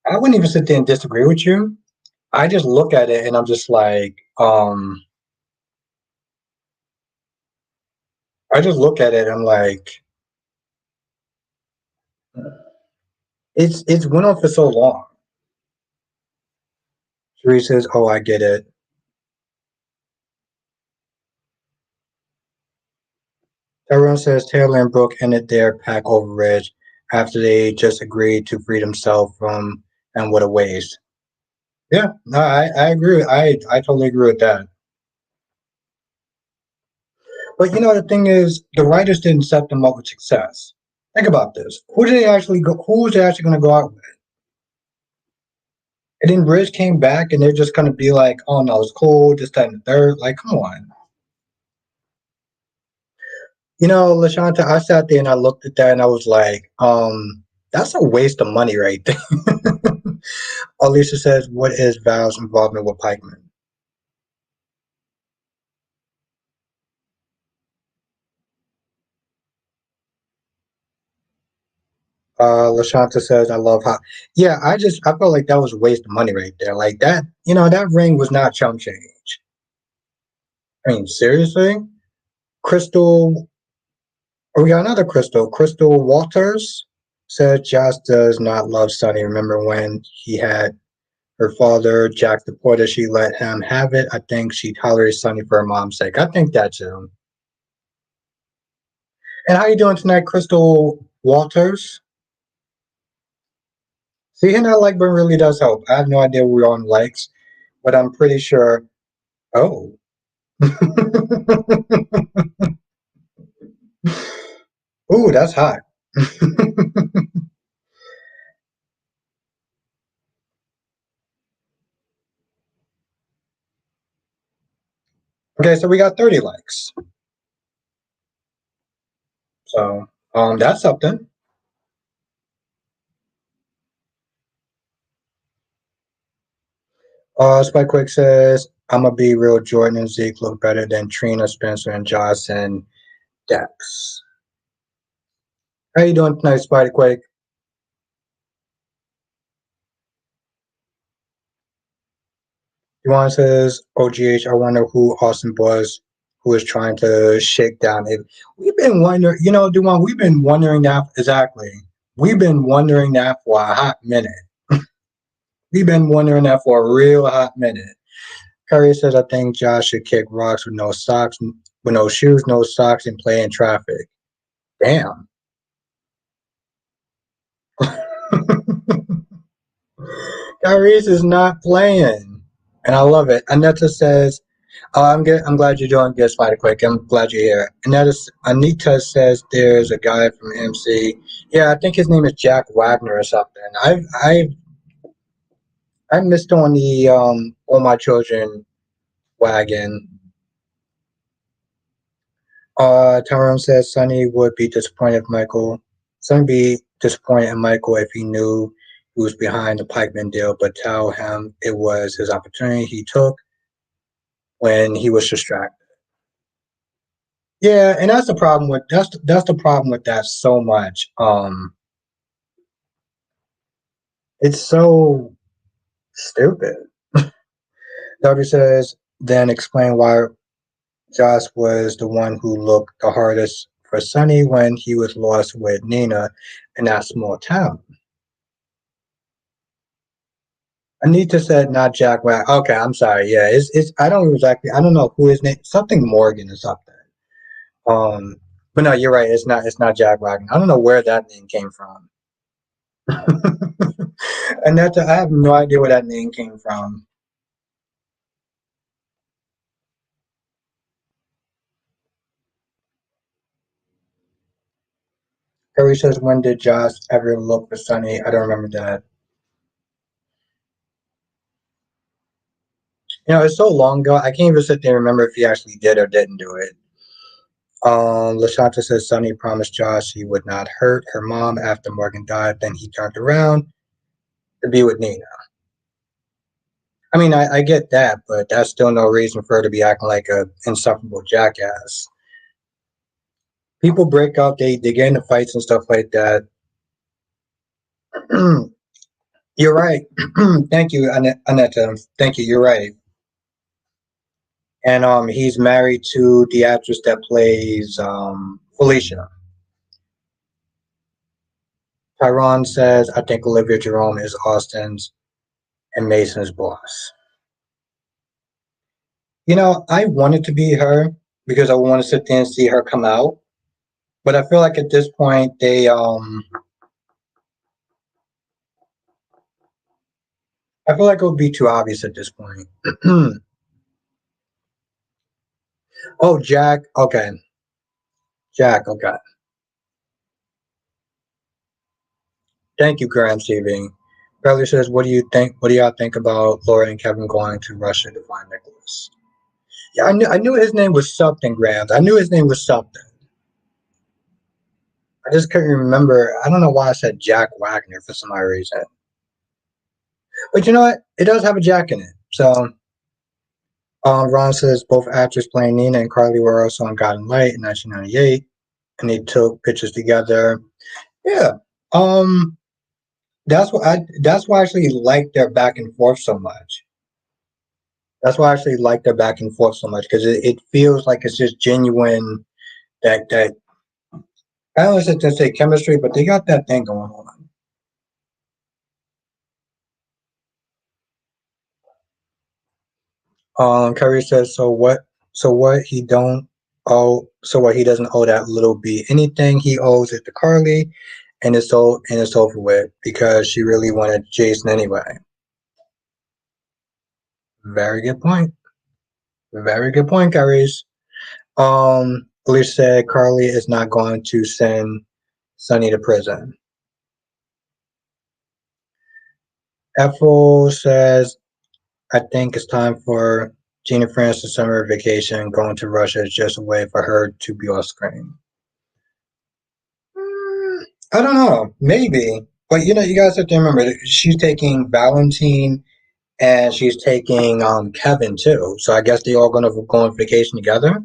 I wouldn't even sit there and disagree with you. I just look at it and I'm just like, I just look at it and I'm like, it's went on for so long. Sheree says, "Oh, I get it." Tyrone says Taylor and Brooke ended their pack over Ridge after they just agreed to free themselves from and what a waste. Yeah, no, I agree. I totally agree with that. But the thing is, the writers didn't set them up with success. Think about this. Who did they actually go? Who was they actually going to go out with? And then Bridge came back, and they're just going to be like, "Oh no, it's cool." This, that, and the third. Like, come on. Lashanta, I sat there and I looked at that and I was like, that's a waste of money right there. Alicia says, what is Val's involvement with Pikeman? Lashanta says, I love how. Yeah, I felt like that was a waste of money right there. Like that, that ring was not chump change. I mean, seriously? Crystal, oh, we got another Crystal. Crystal Walters said Josh does not love Sonny. Remember when he had her father, Jack the Porter, she let him have it. I think she tolerates Sonny for her mom's sake. I think that too. And how you doing tonight, Crystal Walters? See, hitting that like button really does help. I have no idea where we're on likes, but I'm pretty sure. Oh. Ooh, that's hot. Okay, so we got 30 likes. So that's something. Spike Quick says, I'm gonna be real. Jordan and Zeke look better than Trina, Spencer, and Josh and Dex. How you doing tonight, Spike Quick? Juwan says, OGH, I wonder who Austin was who is trying to shake down it. We've been wondering, Duwan, we've been wondering that exactly. We've been wondering that for a hot minute. We've been wondering that for a real hot minute. Curry says, I think Josh should kick rocks with no socks, with no shoes, no socks, and play in traffic. Damn. Tyrese is not playing, and I love it. Aneta says, I'm good. I'm glad you're doing good, Spider Quick. I'm glad you're here. Anita says there's a guy from MC. Yeah, I think his name is Jack Wagner or something. I missed on the All My Children wagon. Tyrone says Sonny would be disappointed if Michael. Sonny be disappointed in Michael if he knew he was behind the Pikeman deal, but tell him it was his opportunity he took when he was distracted. Yeah, and that's the problem with that so much. It's so stupid. Darby says, then explain why Josh was the one who looked the hardest for Sonny when he was lost with Nina in that small town. Anita said not Jack Wag. Okay, I'm sorry. Yeah, it's I don't know who his name something Morgan or something. Um but no, you're right, it's not Jack Wagner. I don't know where that name came from. And I have no idea where that name came from. Harry says, when did Josh ever look for Sonny? I don't remember that. It's so long ago. I can't even sit there and remember if he actually did or didn't do it. Lashanta says Sonny promised Josh he would not hurt her mom after Morgan died. Then he turned around to be with Nina. I mean, I get that, but that's still no reason for her to be acting like a insufferable jackass. People break up, they get into fights and stuff like that. You're right. Thank you, Aneta. Thank you. You're right. And he's married to the actress that plays Felicia. Tyrone says, I think Olivia Jerome is Austin's and Mason's boss. I wanted to be her because I want to sit there and see her come out. But I feel like at this point I feel like it would be too obvious at this point. Oh, Jack. Okay. Jack, okay. Thank you, Graham TV. Bradley says, what do you think? What do y'all think about Laura and Kevin going to Russia to find Nicholas? Yeah, I knew his name was something, Grams. I knew his name was something. I just couldn't remember. I don't know why I said Jack Wagner for some odd reason. But you know what? It does have a Jack in it. So Ron says both actors playing Nina and Carly were also on God and Light in 1998, and they took pictures together. Yeah. That's why I actually like their back and forth so much. That's why I actually like their back and forth so much because it feels like it's just genuine. That I don't know if to say chemistry, but they got that thing going on. Curry says, "So what? So what? He don't owe. So what? He doesn't owe that little B anything. He owes it to Carly, and it's over with because she really wanted Jason anyway." Very good point. Very good point, Curry's. Police said Carly is not going to send Sonny to prison. Ethel says, I think it's time for Gina Francis' summer vacation. Going to Russia is just a way for her to be off screen. I don't know. Maybe. But you guys have to remember she's taking Valentine and she's taking Kevin too. So I guess they all gonna go on vacation together.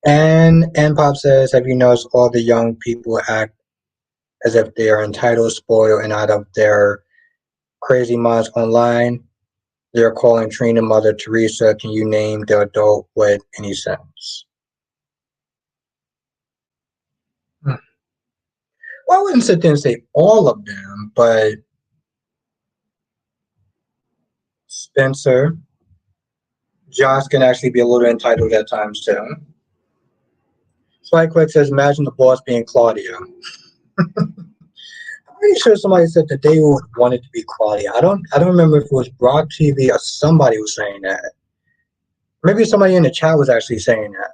And Pop says, have you noticed all the young people act as if they are entitled, spoiled, and out of their crazy minds online? They're calling Trina Mother Teresa. Can you name the adult with any sense? Well, I wouldn't sit there and say all of them, but Spencer, Josh can actually be a little entitled at times too. Spike Quick says, imagine the boss being Claudia. I'm pretty sure somebody said that they would want it to be Claudia. I don't remember if it was Brock TV or somebody was saying that. Maybe somebody in the chat was actually saying that.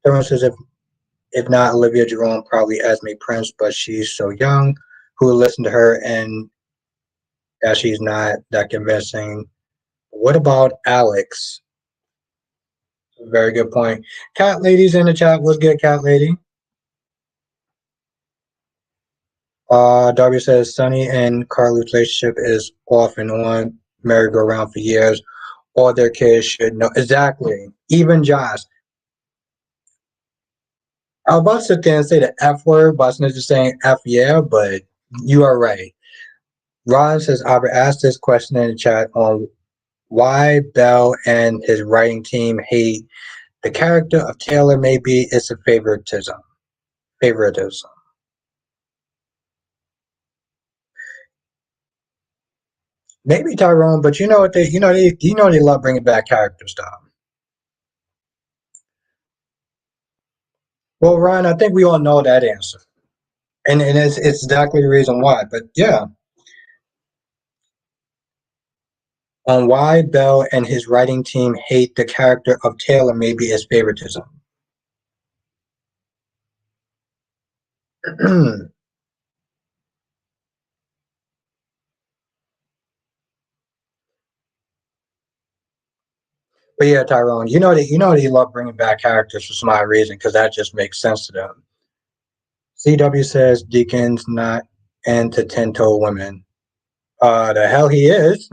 Everyone says if not Olivia Jerome, probably Esme Prince, but she's so young. Who will listen to her and that she's not that convincing? What about Alex? Very good point. Cat ladies in the chat. What's good, cat lady? Darby says Sonny and Carly's relationship is off and on merry-go-round for years. All their kids should know exactly. Even Josh. I was about to sit there and say the F word, but I was just saying F yeah, but you are right. Ron says Albert asked this question in the chat on why Bell and his writing team hate the character of Taylor. Maybe it's a favoritism. Favoritism. Maybe Tyrone, but you know what they love bringing back character stuff. Well, Ryan, I think we all know that answer, and it's exactly the reason why. But yeah, on why Bell and his writing team hate the character of Taylor, maybe it's favoritism. But yeah, Tyrone, you know that you love bringing back characters for some odd reason because that just makes sense to them. CW says Deacon's not into 10-toe women. The hell he is.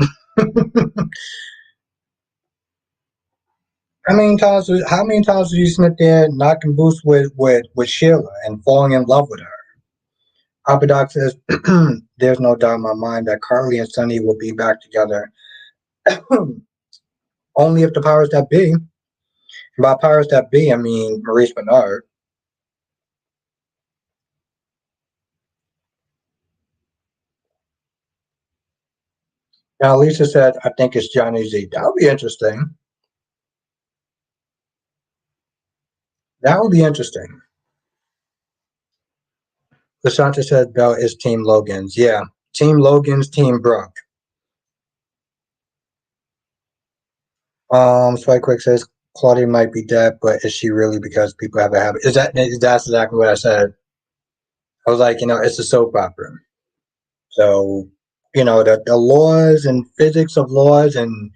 How many times did you sit there knocking boots with Sheila and falling in love with her? Abadoc says there's no doubt in my mind that Carly and Sonny will be back together. Only if the powers that be. By powers that be, I mean Maurice Bernard. Now Lisa said, I think it's Johnny Z. That would be interesting. That would be interesting. Lashanta said Bell is Team Logan's. Yeah. Team Logan's, Team Brooke. Spike Quick says Claudia might be dead, but is she really because people have a habit? That's exactly what I said. I was like, it's a soap opera. So, the laws and physics of laws and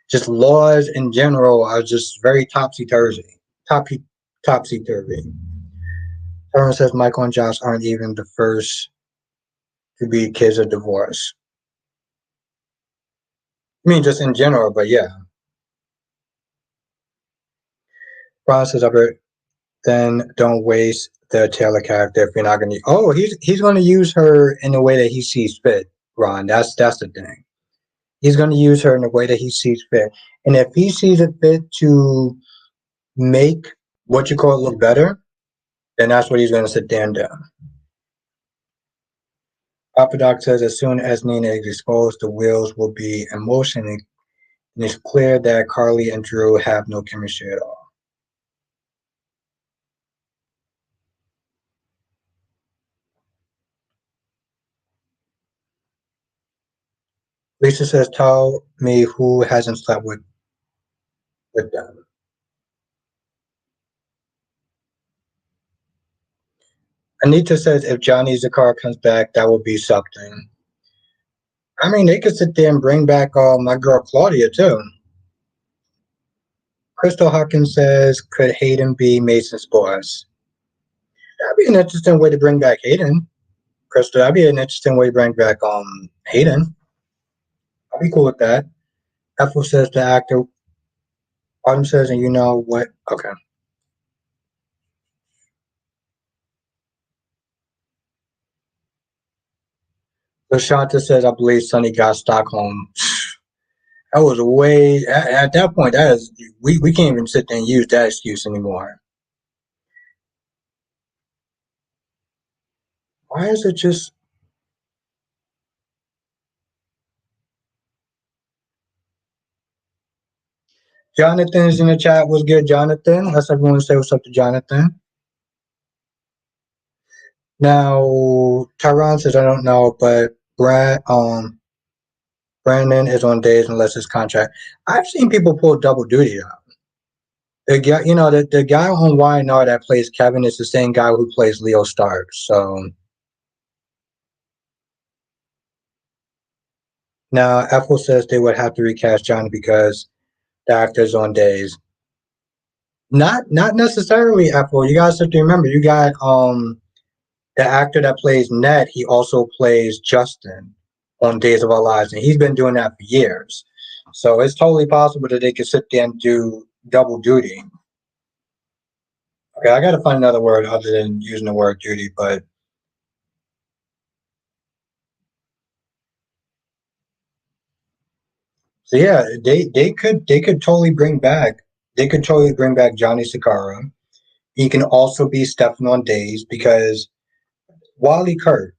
just laws in general are just very topsy-turvy. Topsy topsy-turvy. Everyone says Michael and Josh aren't even the first to be kids of divorce. I mean, just in general, but yeah. Ron says, then don't waste the Taylor character if you're not going to. Oh, he's going to use her in the way that he sees fit, Ron. That's the thing. He's going to use her in the way that he sees fit, and if he sees it fit to make what you call it look better, then that's what he's going to sit there and do. Papa Doc says as soon as Nina is exposed, the wheels will be in motion, and it's clear that Carly and Drew have no chemistry at all. Lisa says, "Tell me who hasn't slept with them." Anita says, "If Johnny Zakar comes back, that will be something." I mean, they could sit there and bring back my girl Claudia too. Crystal Hawkins says, "Could Hayden be Mason's boss?" That'd be an interesting way to bring back Hayden. Crystal, that'd be an interesting way to bring back Hayden. I'd be cool with that. Ethel says the actor. Autumn says, and you know what? Okay. So Shanta says, I believe Sonny got Stockholm. That was way at that point. That is we can't even sit there and use that excuse anymore. Why is it just Jonathan's in the chat? Was good, Jonathan. Let's everyone say what's up to Jonathan. Now Tyron says I don't know, but Brandon is on days unless his contract. I've seen people pull double duty out. The guy, the guy on YNR that plays Kevin is the same guy who plays Leo Stark. So now Ethel says they would have to recast Johnny because the actor's on days. Not necessarily Ethel. You guys have to remember you got the actor that plays Ned, he also plays Justin on Days of Our Lives, and he's been doing that for years. So it's totally possible that they could sit there and do double duty. Okay, I gotta find another word other than using the word duty, but so yeah, they could totally bring back Johnny Sakara. He can also be Stefan on Days because Wally Kurt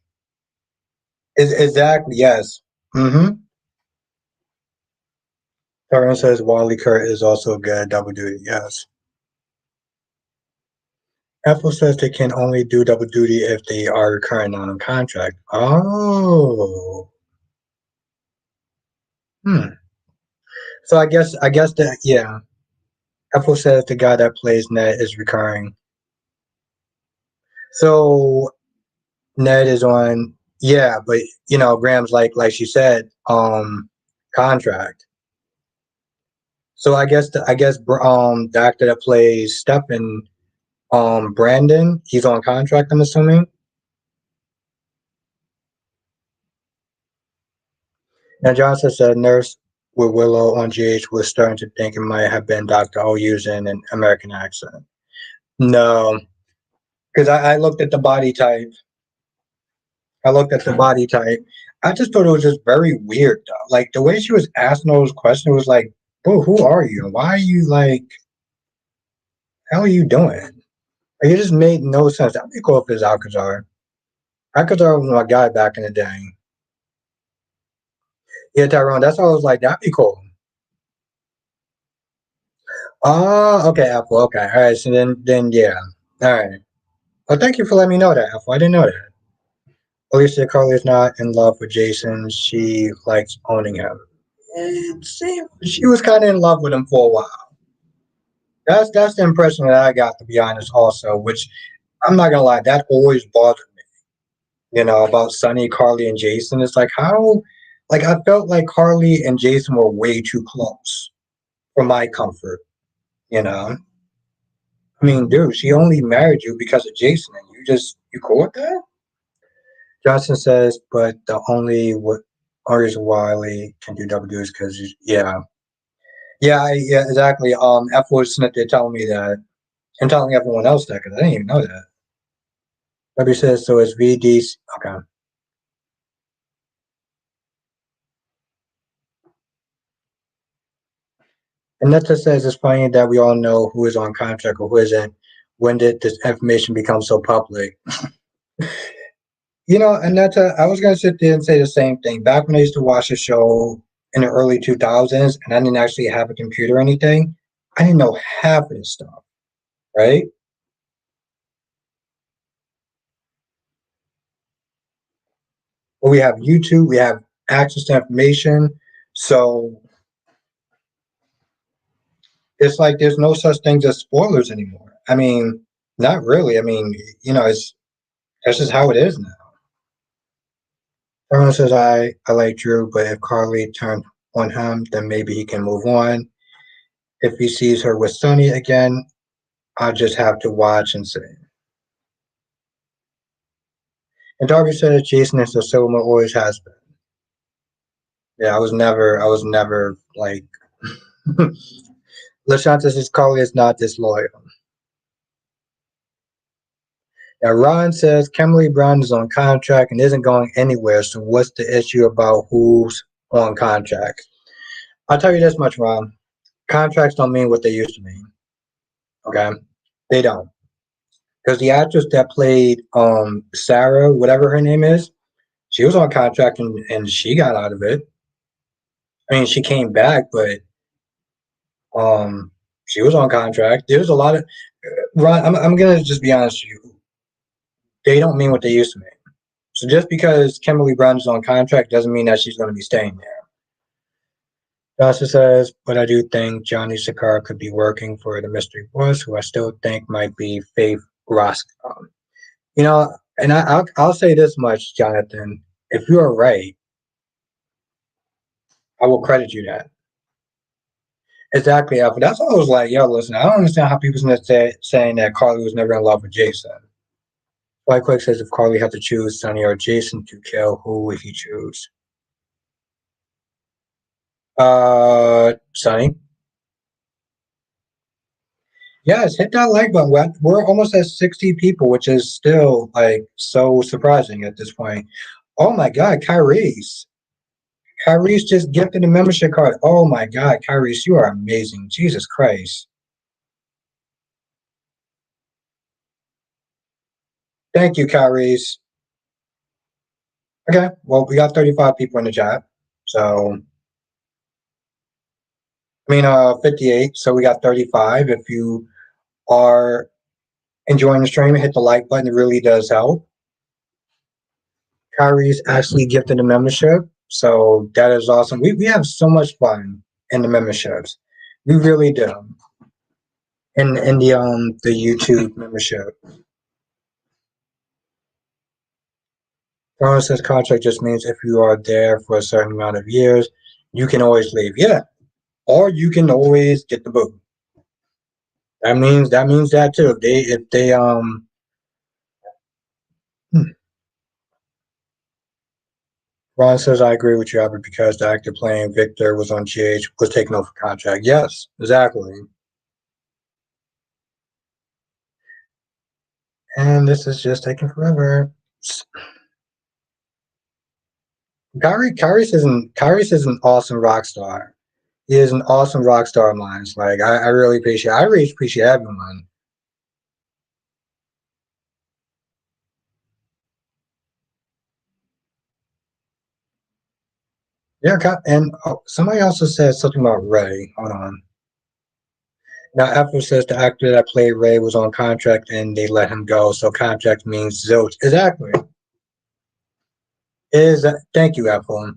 is exactly yes. Mm-hmm. Karen says Wally Kurt is also good at double duty. Yes. Apple says they can only do double duty if they are current on a contract. Oh. Hmm. So I guess that yeah. Apple says the guy that plays Ned is recurring. So Ned is on yeah, but Graham's like she said, contract. So the actor that plays Stephen, Brandon, he's on contract, I'm assuming. Now Johnson said nurse with Willow on GH was starting to think it might have been Dr. O using an American accent. No, because I looked at the body type. I looked at the body type. I just thought it was just very weird though. Like the way she was asking those questions was like, bro, who are you? Why are you like, how are you doing? Like, it just made no sense. That'd be cool if it's Alcazar. Alcazar was my guy back in the day. Yeah, Tyrone. That's why I was like, that'd be cool. Oh, okay, Apple. Okay, all right. So then yeah, all right. Well, thank you for letting me know that, Apple. I didn't know that. Alicia Carly is not in love with Jason. She likes owning him. She was kind of in love with him for a while. That's the impression that I got, to be honest. Also, which I'm not gonna lie, that always bothered me. About Sonny, Carly, and Jason. It's like how, like I felt like Carly and Jason were way too close for my comfort. You know, I mean, dude, she only married you because of Jason, and you cool with that? Johnson says, but the only reason Wiley can do W is because yeah, yeah, exactly. F was Smith there telling me that and telling everyone else that because I didn't even know that. W says so. It's VD. Okay. And Netta says it's funny that we all know who is on contract or who isn't. When did this information become so public? Anetta, I was gonna sit there and say the same thing. Back when I used to watch a show in the early 2000s, and I didn't actually have a computer or anything, I didn't know half of this stuff, right? But we have YouTube, we have access to information, so it's like there's no such thing as spoilers anymore. I mean, not really. I mean, it's that's just how it is now. Everyone says I like Drew, but if Carly turned on him, then maybe he can move on. If he sees her with Sonny again, I'll just have to watch and see. And Darby said Jason is the Silver always has been. Yeah, I was never like LaShanta says Carly is not disloyal. Now Ron says Kimberly Brown is on contract and isn't going anywhere, so what's the issue about who's on contract? I'll tell you this much, Ron. Contracts don't mean what they used to mean. Okay? They don't. Because the actress that played Sarah, whatever her name is, she was on contract and she got out of it. I mean, she came back, but she was on contract. There's a lot of Ron. I'm gonna just be honest with you. They don't mean what they used to mean. So just because Kimberly Brown is on contract doesn't mean that she's going to be staying there. Dawson says, but I do think Johnny Sakara could be working for the mystery boss, who I still think might be Faith Roscoe. And I'll say this much, Jonathan. If you are right, I will credit you that. Exactly, Alpha. That's what I was like, yo, listen, I don't understand how people saying that Carly was never in love with Jason. White Quick says if Carly had to choose Sonny or Jason to kill, who would he choose? Sonny. Yes, hit that like button. We're almost at 60 people, which is still like so surprising at this point. Oh my God, Kyrie's. Kyrie's just gifted a membership card. Oh my God, Kyrie's, you are amazing. Jesus Christ. Thank you, Kyrie's. Okay, well, we got 35 people in the chat. So, 58. So we got 35. If you are enjoying the stream, hit the like button. It really does help. Kyrie's actually gifted a membership. So that is awesome. We have so much fun in the memberships. We really do. In the YouTube membership. Says contract just means if you are there for a certain amount of years, you can always leave. Yeah. or you can always get the boot. That means that too. If they hmm. Ron says I agree with you, Albert, because the actor playing Victor was on GH was taken over contract. Yes, exactly. And this is just taking forever. Kyrie's is an awesome rock star. He is an awesome rock star of mine. Like I really appreciate everyone. Yeah, and somebody also said something about Ray. Hold on. Now, Apple says the actor that played Ray was on contract and they let him go. So contract means zilch. Exactly. Is Thank you, Apple.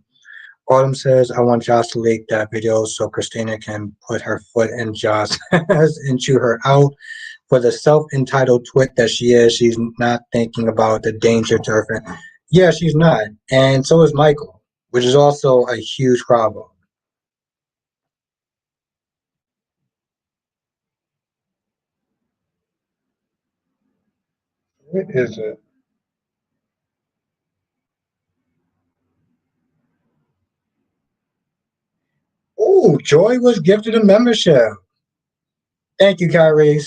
Autumn says I want Josh to leak that video so Christina can put her foot in Josh and chew her out. For the self-entitled twit that she is, she's not thinking about the danger to her friend. Yeah, she's not, and so is Michael, which is also a huge problem. What is it? Oh, Joy was gifted a membership. Thank you, Kyrie.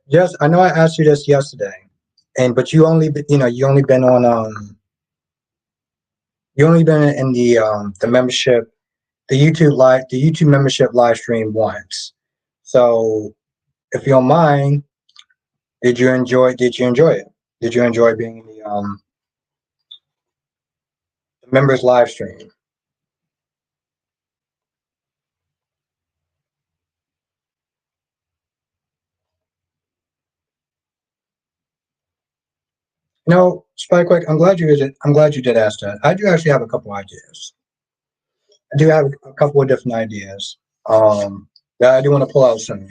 Yes, I know I asked you this yesterday, and but you only been on you only been in the membership, the YouTube membership live stream once. So if you don't mind, did you enjoy it? Did you enjoy being in the members live stream? No, Spike, quick. I'm glad you did ask that. I do actually have a couple ideas. I do have a couple of different ideas. That I do want to pull out soon.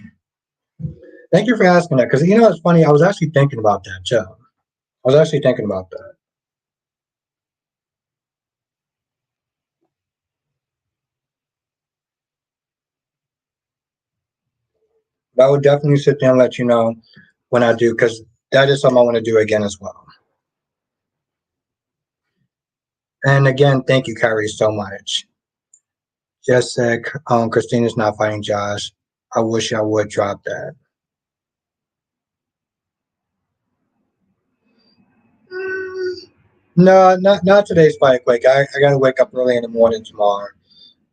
Thank you for asking that because it's funny. I was actually thinking about that too. I was actually thinking about that. But I would definitely sit there and let you know when I do because that is something I want to do again as well. And again, thank you, Kyrie, so much. Just said Christina's not fighting Josh. I wish I would drop that. No, not today's fight. Like I gotta wake up early in the morning tomorrow.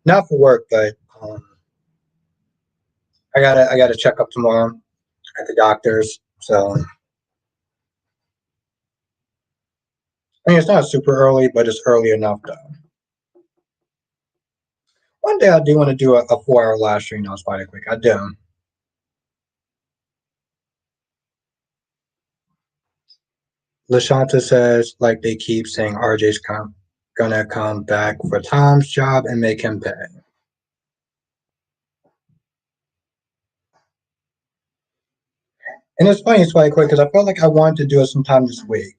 Not for work, but um, I gotta check up tomorrow at the doctor's. So I mean, it's not super early, but it's early enough though. One day I do want to do a 4 hour live stream on Spider Quick. I do. Lashanta says like they keep saying gonna come back for Tom's job and make him pay. And it's funny, Spider Quick, because I felt like I wanted to do it sometime this week.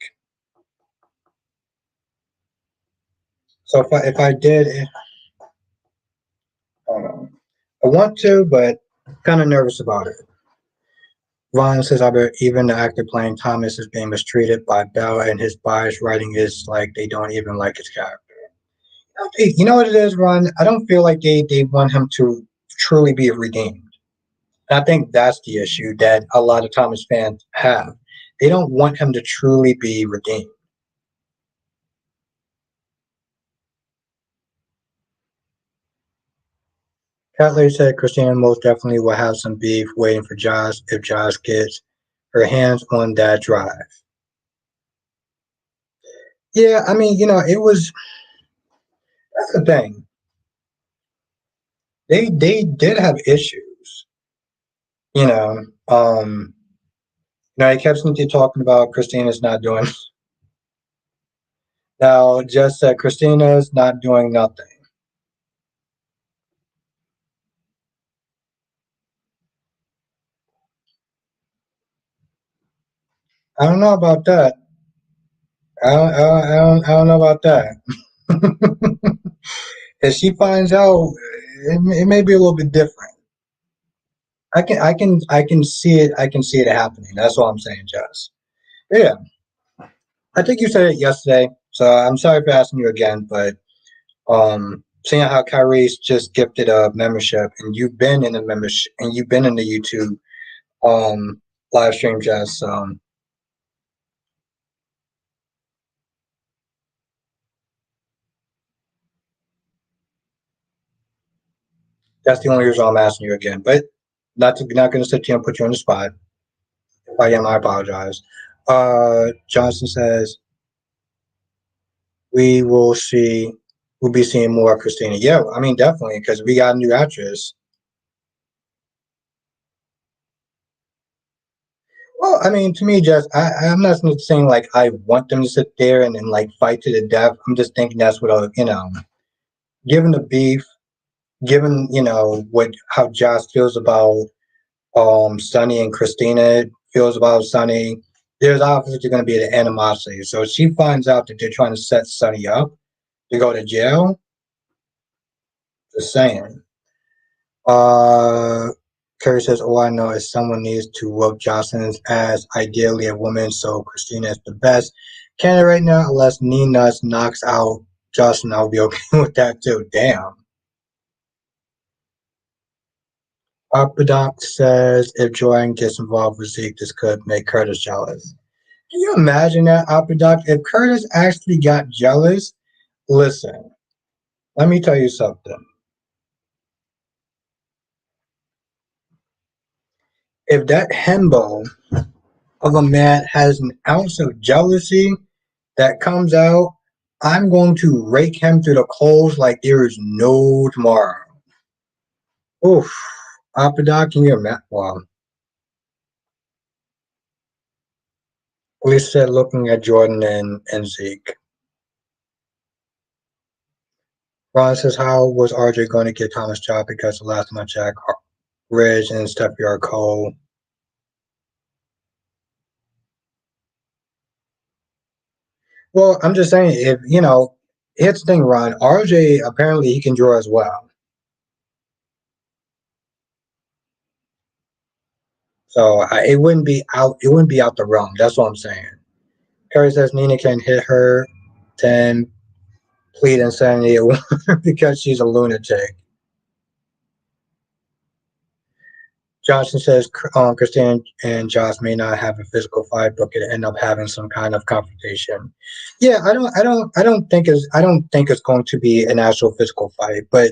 So if I did, I don't know. I want to, but kind of nervous about it. Ron says, I bet even the actor playing Thomas is being mistreated by Bell, and his bias writing is like they don't even like his character. You know what it is, Ron? I don't feel like they want him to truly be redeemed. And I think that's the issue that a lot of Thomas fans have. They don't want him to truly be redeemed. Catley said Christina most definitely will have some beef waiting for Josh if Josh gets her hands on that drive. Yeah, I mean, it was that's the thing. They did have issues, you know. He kept Cynthia talking about Christina's not doing now, just that Christina's not doing nothing. I don't know about that. I don't know about that. If she finds out, it may be a little bit different. I can see it. I can see it happening. That's all I'm saying, Jess. Yeah, I think you said it yesterday. So I'm sorry for asking you again, but seeing how Kyrie's just gifted a membership, and you've been in the membership, and you've been in the YouTube um live stream, Jess. That's the only reason I'm asking you again. But not going to sit here and put you on the spot. If I am, I apologize. Johnson says we will see. We'll be seeing more of Christina. Yeah, I mean definitely because we got a new actress. Well, I mean, to me, just I'm not saying like I want them to sit there and like fight to the death. I'm just thinking that's what given the beef, given what how Josh feels about Sonny and Christina feels about Sonny. There's obviously going to be the animosity. So if she finds out that they're trying to set Sonny up to go to jail, just saying. Uh, Curry says, "All I know is someone needs to whoop Jocelyn's ass, ideally a woman, so Christina is the best candidate right now, unless Nina knocks out Jocelyn, I'll be okay with that too." Damn. Apodoc says, if Jordan gets involved with Zeke, this could make Curtis jealous. Can you imagine that, Apodoc? If Curtis actually got jealous, listen, let me tell you something. If that hembo of a man has an ounce of jealousy that comes out, I'm going to rake him through the coals like there is no tomorrow. Oof. Apodoc, can you imagine? Well, Lisa said looking at Jordan and Zeke. Ron says, how was RJ going to get Thomas' job? Because the last time I checked, Ridge and Steffi are cold. Well, I'm just saying, if here's the thing, Ron. RJ apparently he can draw as well, so it wouldn't be out. It wouldn't be out the realm. That's what I'm saying. Harry says Nina can hit her, then plead insanity because she's a lunatic. Johnson says Christine and Josh may not have a physical fight, but could end up having some kind of confrontation. Yeah, I don't think it's going to be an actual physical fight, but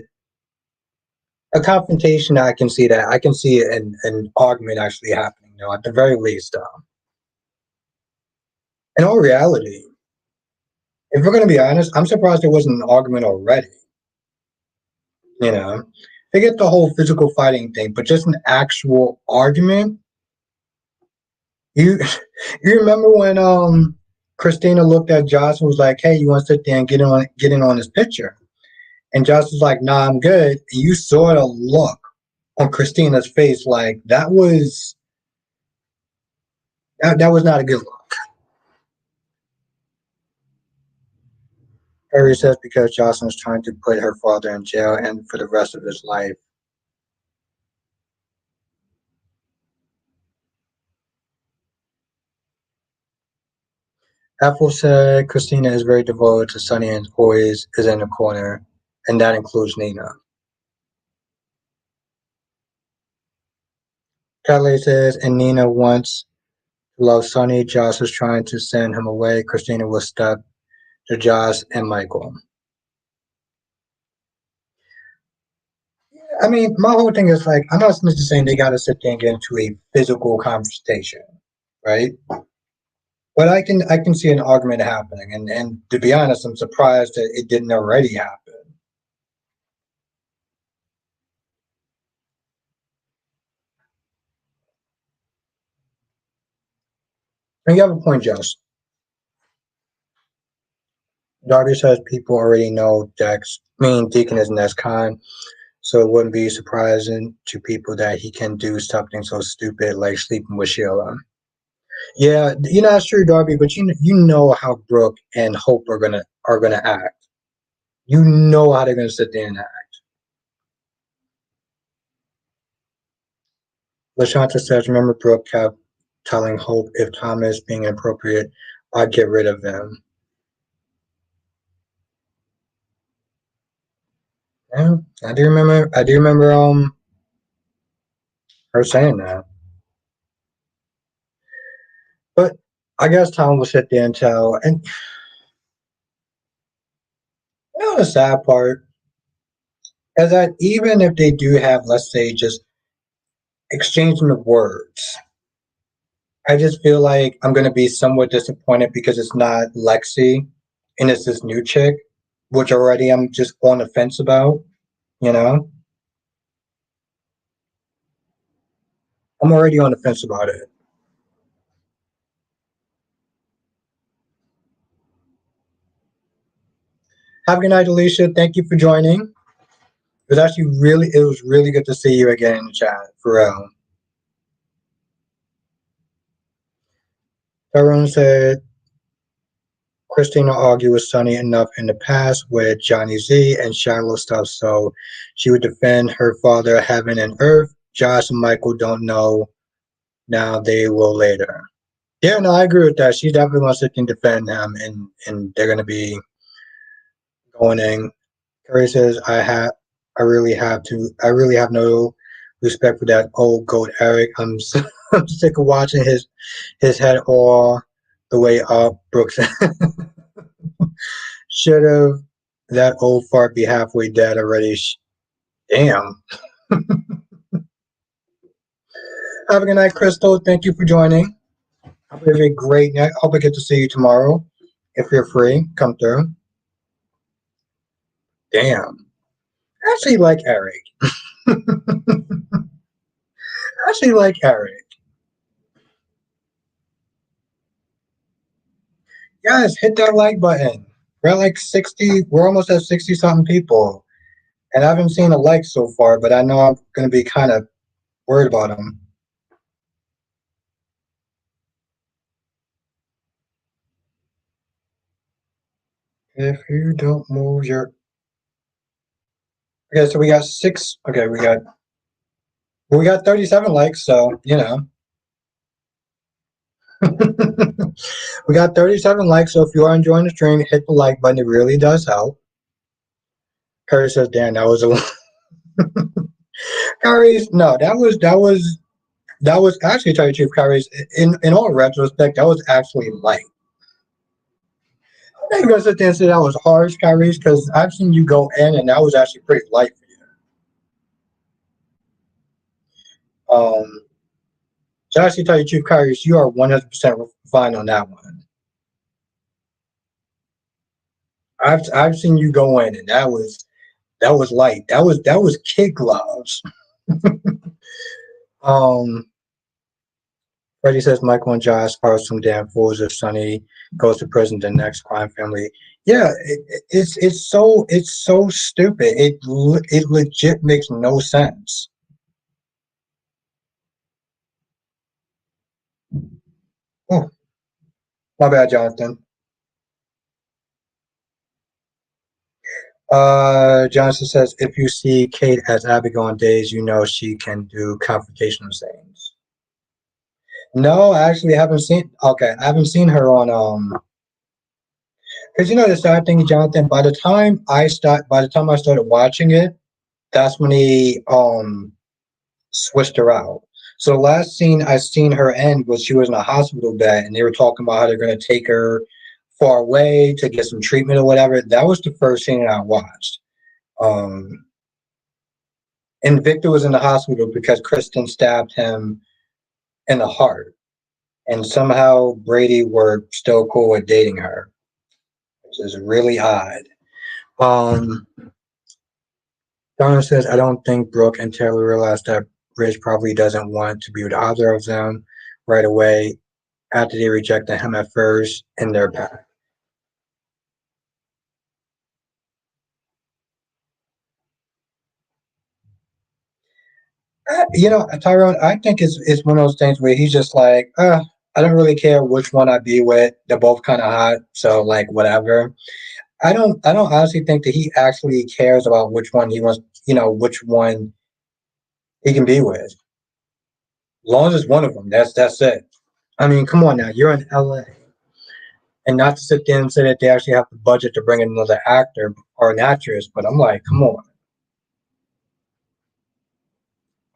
a confrontation. I can see that. I can see an argument actually happening. At the very least. In all reality, if we're going to be honest, I'm surprised there wasn't an argument already. You know, forget the whole physical fighting thing, but just an actual argument. You you remember when Christina looked at Josh and was like, "Hey, you want to sit there and get in on this picture?" And Josh was like, "Nah, I'm good." And you saw the look on Christina's face, like that was not a good look. Harry says because Jocelyn is trying to put her father in jail and for the rest of his life. Apple said Christina is very devoted to Sonny and always is in the corner, and that includes Nina. Kelly says, and Nina wants to love Sonny. Josh is trying to send him away. Christina will step to Josh and Michael. I mean, my whole thing is like, I'm not necessarily saying they got to sit there and get into a physical confrontation, right? But I can see an argument happening, and to be honest, I'm surprised that it didn't already happen. And you have a point, Josh. Darby says people already know Deacon is next con, so it wouldn't be surprising to people that he can do something so stupid like sleeping with Sheila. Yeah, that's true, Darby. But you know how Brooke and Hope are gonna act. You know how they're gonna sit there and act. LaShanta says, remember Brooke kept telling Hope if Thomas being inappropriate, I'd get rid of him. Yeah, I do remember her saying that. But I guess Tom will sit there and tell. And the sad part is that even if they do have, let's say, just exchanging of words, I just feel like I'm gonna be somewhat disappointed because it's not Lexi and it's this new chick, which already I'm just on the fence about. You know, I'm already on the fence about it. Have a good night, Alicia. Thank you for joining. It was really good to see you again in the chat, for real. Everyone said Christina argued with Sonny enough in the past with Johnny Z and shallow stuff, so she would defend her father, heaven and earth. Josh and Michael don't know now; they will later. Yeah, no, I agree with that. She definitely wants to defend him, and they're gonna be going in. Curry says, I really have no respect for that old goat Eric. I'm sick of watching his head all the way up. Brooks should have that old fart be halfway dead already. Damn. Have a good night, Crystal. Thank you for joining. Hope you have a great night. Hope I get to see you tomorrow. If you're free, come through. Damn. I actually like Eric. I actually like Eric. Guys, hit that like button. We're at like 60. We're almost at 60 something people. And I haven't seen a like so far, but I know I'm going to be kind of worried about them. If you don't move your. Okay, so we got six. Okay, we got 37 likes, so we got 37 likes. So if you are enjoying the stream, hit the like button. It really does help. Curry says, "Dan, that was a." Curry's no, that was actually, tell you the truth, Curry's in all retrospect, that was actually light. I'm not even gonna sit there and say that was harsh, Kyrie's, because I've seen you go in, and that was actually pretty light for you. To actually tell you the truth, Kyrie's, you are 100% fine on that one. I've seen you go in, and that was light. That was kid gloves. um, Freddie says Michael and Josh are some damn fools if Sonny goes to prison. The next crime family. Yeah, it's so stupid. It legit makes no sense. Oh, my bad, Jonathan. Johnson says if you see Kate as Abigail on days, you know she can do confrontational things. No, I actually haven't seen. Okay, I haven't seen her on because the sad thing, Jonathan. By the time I started watching it, that's when he switched her out. So the last scene I seen her end was she was in a hospital bed, and they were talking about how they're going to take her far away to get some treatment or whatever. That was the first scene that I watched. Um, and Victor was in the hospital because Kristen stabbed him in the heart, and somehow Brady were still cool with dating her, which is really odd. Um, Donna says, I don't think Brooke and Taylor realized that Rich probably doesn't want to be with either of them right away after they rejected him at first in their pack. Tyrone, I think it's one of those things where he's just like, I don't really care which one I be with. They're both kind of hot, so like whatever. I don't honestly think that he actually cares about which one he wants, which one he can be with. As long as it's one of them, that's it. I mean, come on now, you're in LA. And not to sit there and say that they actually have the budget to bring in another actor or an actress, but I'm like, come on.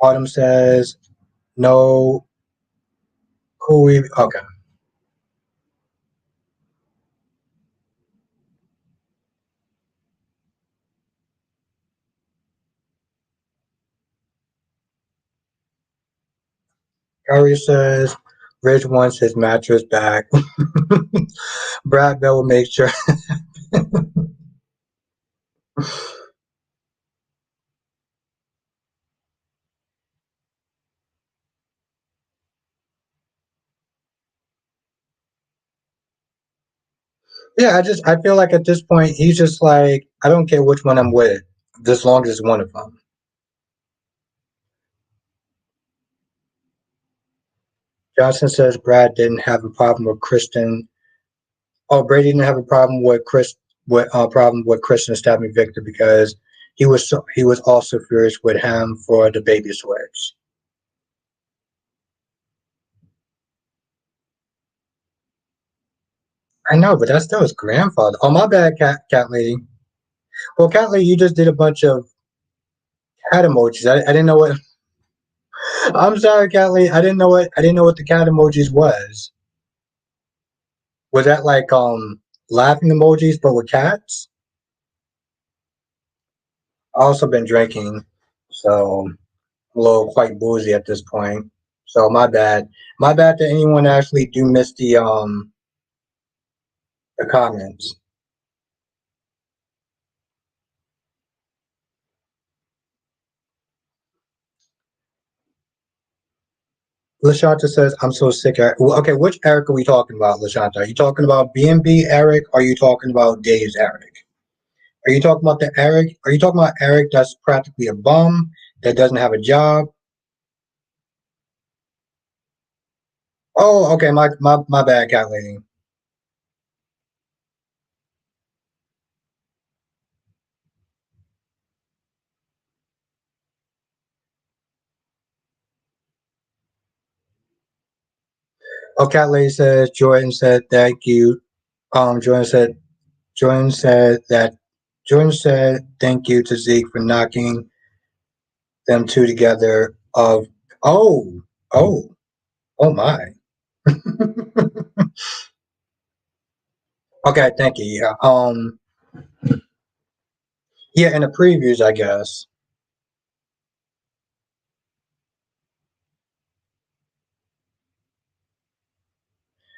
Autumn says, no, who we, okay. Curry says, Rich wants his mattress back. Brad Bell will make sure. Yeah, I feel like at this point, he's just like, I don't care which one I'm with, as long as it's one of them. Johnson says Brad didn't have a problem with Kristen. Oh, Brady didn't have a problem with Kristen stabbing Victor because he was also furious with him for the baby switch. I know, but that's still his grandfather. Oh, my bad, cat lady. Well, cat lady, you just did a bunch of cat emojis. I didn't know what. I'm sorry, cat lady. I didn't know what the cat emojis was. Was that like laughing emojis but with cats? I also been drinking, so I'm a little quite boozy at this point. So my bad. My bad to anyone that actually do miss the comments. Lashanta says, I'm so sick. Okay, which Eric are we talking about, Lashanta? Are you talking about B&B Eric or are you talking about Days Eric? Are you talking about the Eric? Are you talking about Eric that's practically a bum, that doesn't have a job? Oh, okay, my bad, cat lady. Oh, cat lady says, Jordan said, thank you. Jordan said, Jordan said that, Jordan said, thank you to Zeke for knocking them two together. Oh, oh, oh my. Okay, thank you. Yeah. Yeah, in the previews, I guess.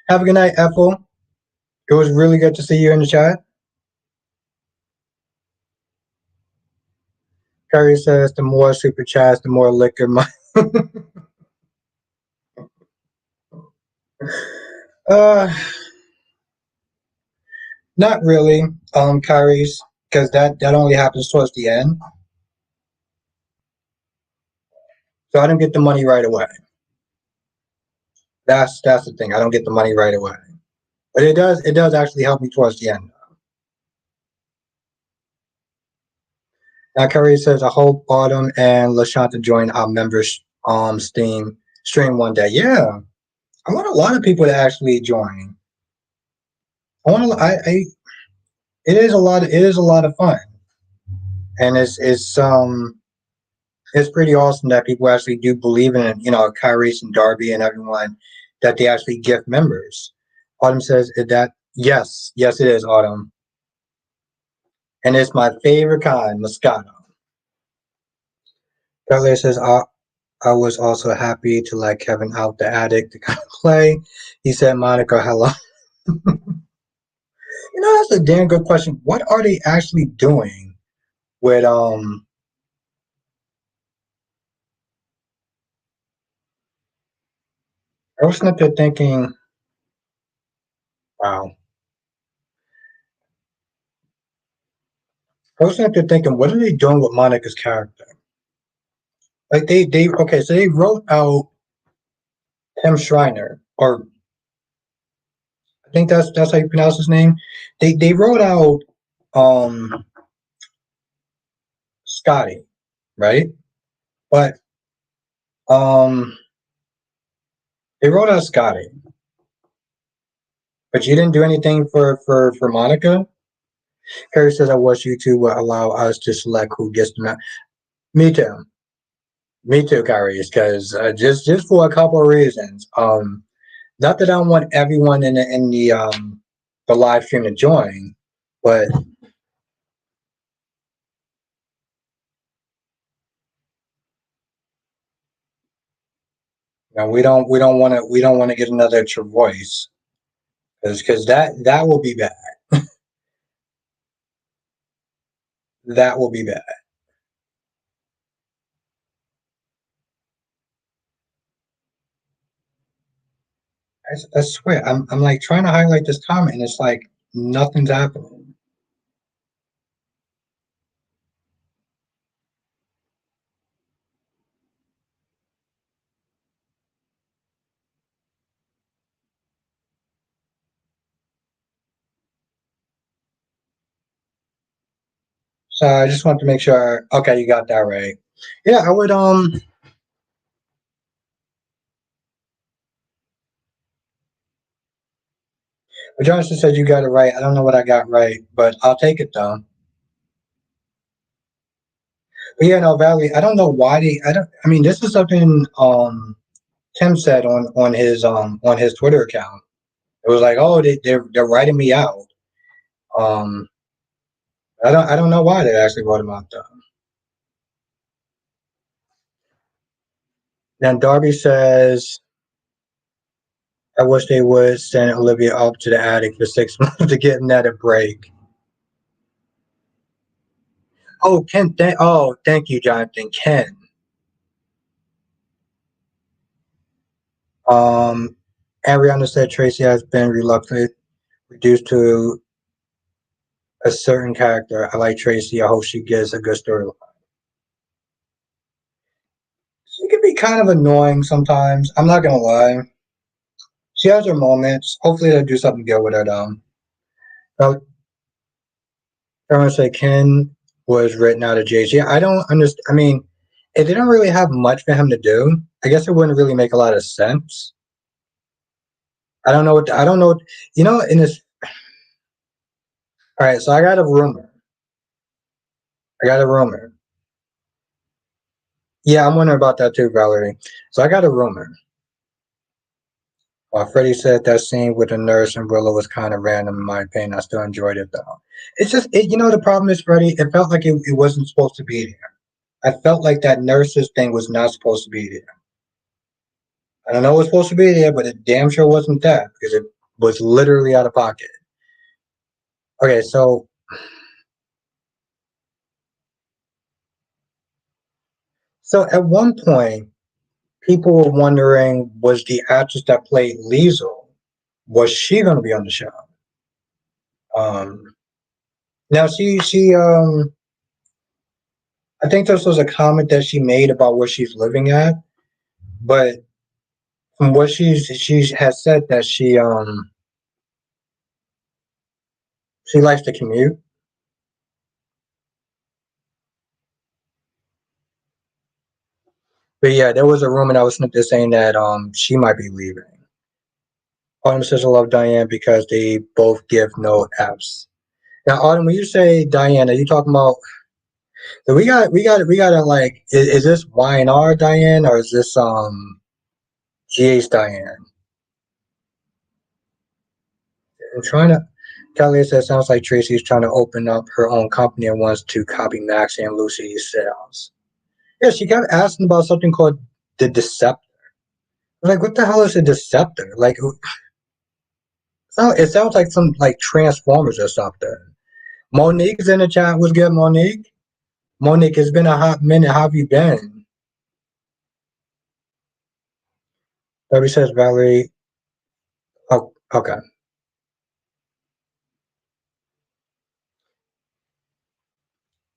Have a good night, Ethel. It was really good to see you in the chat. Carrie says the more super chats, the more liquor. uh, not really. Kyrie's because that only happens towards the end, so I don't get the money right away. That's the thing. I don't get the money right away, but it does actually help me towards the end. Now Kyrie says I hope Autumn and Lashanta join our members Steam stream one day. Yeah, I want a lot of people to actually join. I want to. I it is a lot. It is a lot of fun, and it's pretty awesome that people actually do believe in it. Kyrie and Darby and everyone that they actually gift members. Autumn says that yes it is Autumn, and it's my favorite kind, Moscato. Kylie says I was also happy to let Kevin out the attic to kind of play. He said, Monica, hello. That's a damn good question. What are they actually doing with I was up there thinking, wow. I was up there thinking, what are they doing with Monica's character? Like they okay, so they wrote out Tim Schreiner, or I think that's how you pronounce his name. They wrote out um Scotty, right? But um they wrote out Scotty, but you didn't do anything for Monica. Harry says, "I wish you two would allow us to select who gets the match." Me too. Me too, Kyrie. Because just for a couple of reasons. Not that I want everyone in the live stream to join, but you know, we don't want to get another voice because that will be bad. That will be bad. I swear, I'm like trying to highlight this comment, and it's like nothing's happening. So I just want to make sure. Okay, you got that right. Yeah, I would. Jonathan said you got it right. I don't know what I got right, but I'll take it though. But yeah, no, Valley. I don't know why they. I don't. I mean, this is something Tim said on his Twitter account. It was like, oh, they're writing me out. Um, I don't know why they actually wrote him out though. Then Darby says, I wish they would send Olivia up to the attic for 6 months to get Ned a break. Oh, Ken. Thank you, Jonathan. Ken. Um, Ariana said Tracy has been reluctant, reduced to a certain character. I like Tracy. I hope she gets a good story. She can be kind of annoying sometimes. I'm not gonna lie. She has her moments. Hopefully, they'll do something good with her though. Now, I want to say Ken was written out of JG. I don't understand. I mean, it didn't really have much for him to do. I guess it wouldn't really make a lot of sense. I don't know. I don't know. In this. All right. So I got a rumor. I got a rumor. Yeah, I'm wondering about that too, Valerie. So I got a rumor. Freddie said that scene with the nurse and Willow was kind of random in my opinion. I still enjoyed it though. It's just, the problem is, Freddie, it felt like it wasn't supposed to be there. I felt like that nurse's thing was not supposed to be there. I don't know it was supposed to be there, but it damn sure wasn't that because it was literally out of pocket. Okay, so at one point, people were wondering was the actress that played Liesel, was she going to be on the show? Um, Now I think this was a comment that she made about where she's living at, but from what she has said that she likes to commute. But yeah, there was a rumor that was snipped there saying that she might be leaving. Autumn says I love Diane because they both give no F's. Now, Autumn, when you say Diane, are you talking about? So we got to like, is this Y&R Diane or is this GH Diane? I'm trying to. Kelly says sounds like Tracy's trying to open up her own company and wants to copy Maxie and Lucy's sales. Yeah, she kept asking about something called the Deceptor. I'm like, what the hell is a Deceptor? Like, it sounds like some like Transformers or something. Monique's in the chat. What's good, Monique? Monique, it's been a hot minute. How have you been? Debbie says Valerie. Oh, okay.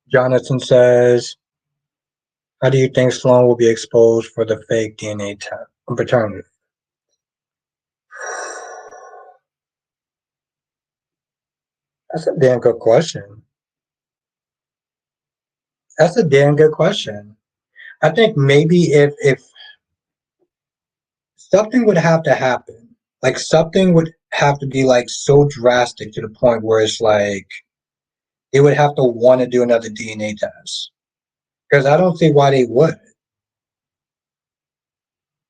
Jonathan says, how do you think Sloan will be exposed for the fake DNA test paternity? That's a damn good question. That's a damn good question. I think maybe if something would have to happen, like something would have to be like so drastic to the point where it's like they would have to want to do another DNA test. Because I don't see why they would.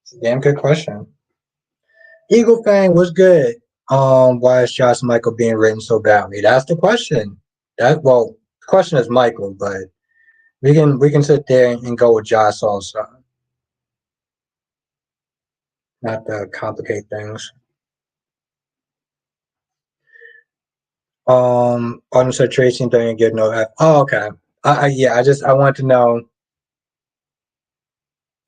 It's a damn good question. Eagle Fang was good. Why is Josh Michael being written so badly? That's the question. The question is Michael, but we can sit there and go with Josh also, not to complicate things. Autumn said Tracy didn't get no F. Oh, okay. Yeah, I want to know.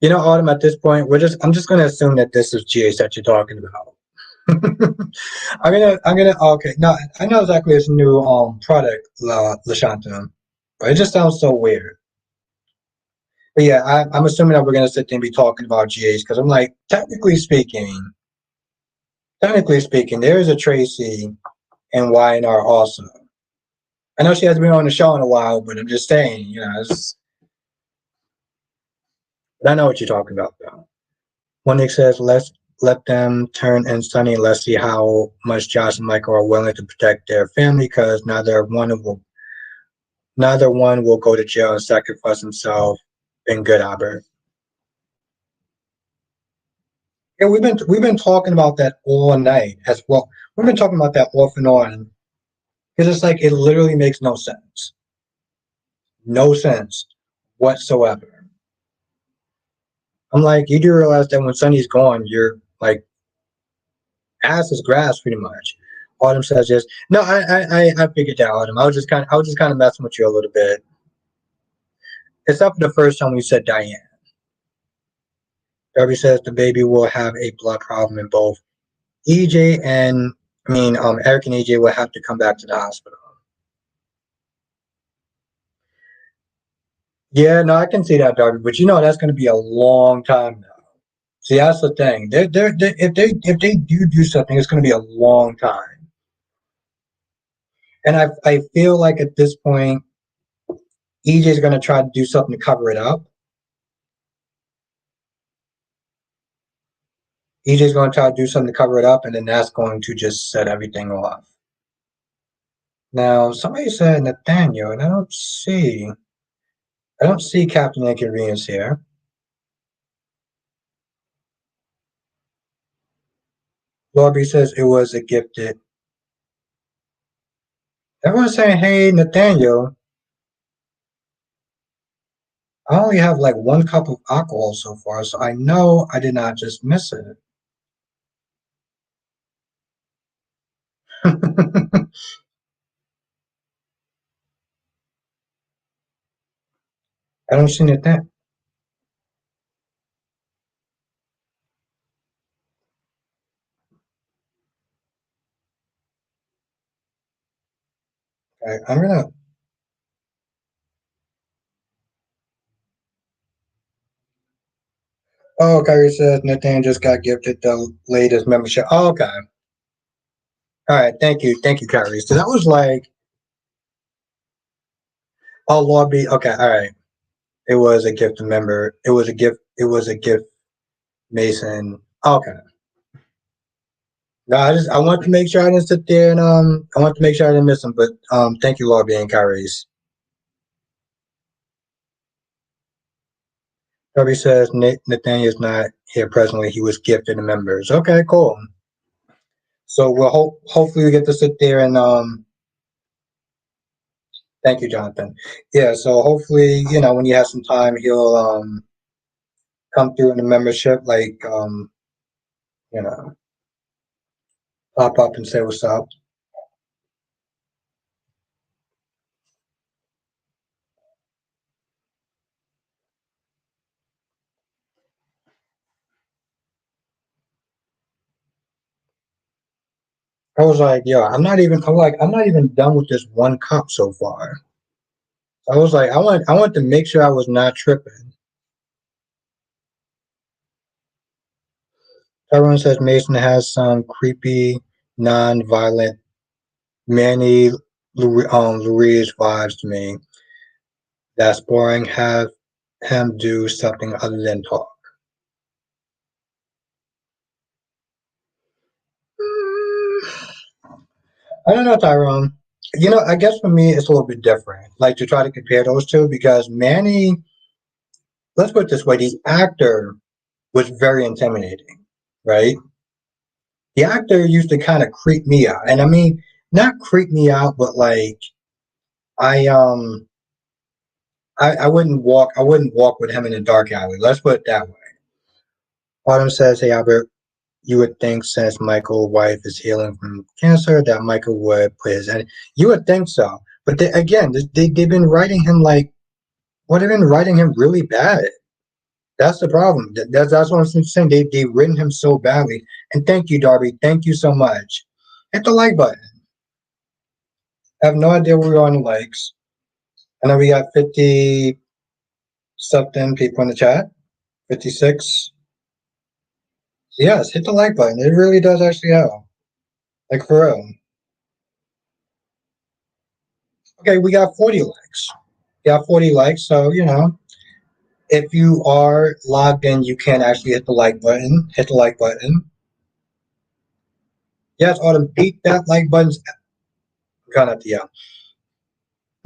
Autumn. At this point, I'm just gonna assume that this is GH that you're talking about. I'm gonna. Okay, no, I know exactly this new product, Lashanta, but it just sounds so weird. But yeah, I'm assuming that we're gonna sit there and be talking about GH because I'm like, technically speaking, there is a Tracy and YNR also. I know she hasn't been on the show in a while, but I'm just saying, but I know what you're talking about though. One Nick says, let's let them turn and Sunny. Let's see how much Josh and Michael are willing to protect their family because neither one will go to jail and sacrifice himself in good Albert. Yeah, we've been talking about that all night as well. We've been talking about that off and on because it's like it literally makes no sense. No sense whatsoever. I'm like, you do realize that when Sunny's gone, you're like ass is grass pretty much. Autumn says yes. No, I figured that Autumn. I was just kind of messing with you a little bit. Except for the first time we said Diane. Darby says the baby will have a blood problem in both EJ and Eric and EJ will have to come back to the hospital. Yeah, no, I can see that, Darby, but that's going to be a long time now. See, that's the thing. If they do something, it's going to be a long time. And I feel like at this point, EJ is going to try to do something to cover it up. EJ's going to try to do something to cover it up, and then that's going to just set everything off. Now, somebody said Nathaniel, and I don't see Captain Inconvenience here. Lobby says it was a gifted. Everyone's saying, hey, Nathaniel, I only have like one cup of alcohol so far, so I know I did not just miss it. I don't see Nathaniel. Okay, I'm gonna. Oh, Kyrie says Nathaniel just got gifted the latest membership. Oh, okay. All right. Thank you, Kyrie. So that was like, oh, Lobby. Okay. All right. It was a gift member. It was a gift. It was a gift Mason. Okay. No, I want to make sure I didn't sit there and I want to make sure I didn't miss them. But thank you, Lobby and Kyrie's. Lobby says Nathaniel's not here presently. He was gifted to members. Okay, cool. So we'll hopefully we get to sit there and thank you, Jonathan. Yeah. So hopefully when you have some time, he'll come through in the membership, like you know pop up and say what's up. I was like, yo, I'm not even done with this one cup so far. I was like, I want to make sure I was not tripping. Everyone says Mason has some creepy, non-violent, manly Louise vibes to me. That's boring. Have him do something other than talk. Mm, I don't know, Tyrone. I guess for me, it's a little bit different. Like to try to compare those two because Manny, let's put it this way, the actor was very intimidating, right? The actor used to kind of creep me out. And I mean, not creep me out, but like I I wouldn't walk with him in a dark alley. Let's put it that way. Autumn says, hey Albert, you would think since Michael's wife is healing from cancer that Michael would put his end. You would think so. But again, they've been writing him like, what they've been writing him really bad. That's the problem. That's what I'm saying. They've written him so badly. And thank you, Darby. Thank you so much. Hit the like button. I have no idea where we are on the likes. I know we got 50 something people in the chat. 56. So yes, hit the like button. It really does actually help. Like for real. Okay, we got 40 likes. We got 40 likes. So, if you are logged in, you can actually hit the like button. Hit the like button. Yes, Autumn, beat that like button. I'm trying not to yell.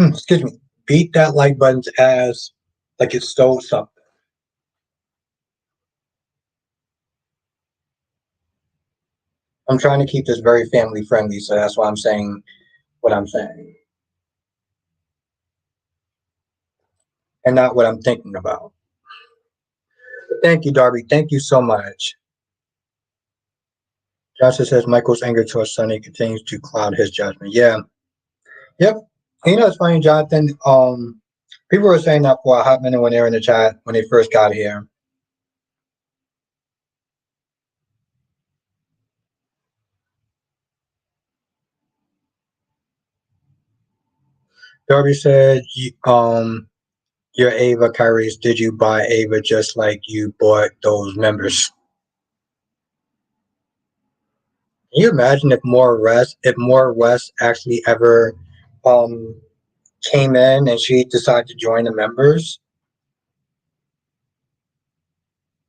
Excuse me. Beat that like button's ass like it stole something. I'm trying to keep this very family friendly, so that's why I'm saying what I'm saying. And not what I'm thinking about. Thank you, Darby. Thank you so much. Johnson says Michael's anger towards Sonny continues to cloud his judgment. Yeah. Yep. It's funny, Jonathan. People were saying that for a hot minute when they were in the chat when they first got here. Darby said, your Ava Kyrie's, did you buy Ava just like you bought those members? Can you imagine if more West actually ever um came in and she decided to join the members?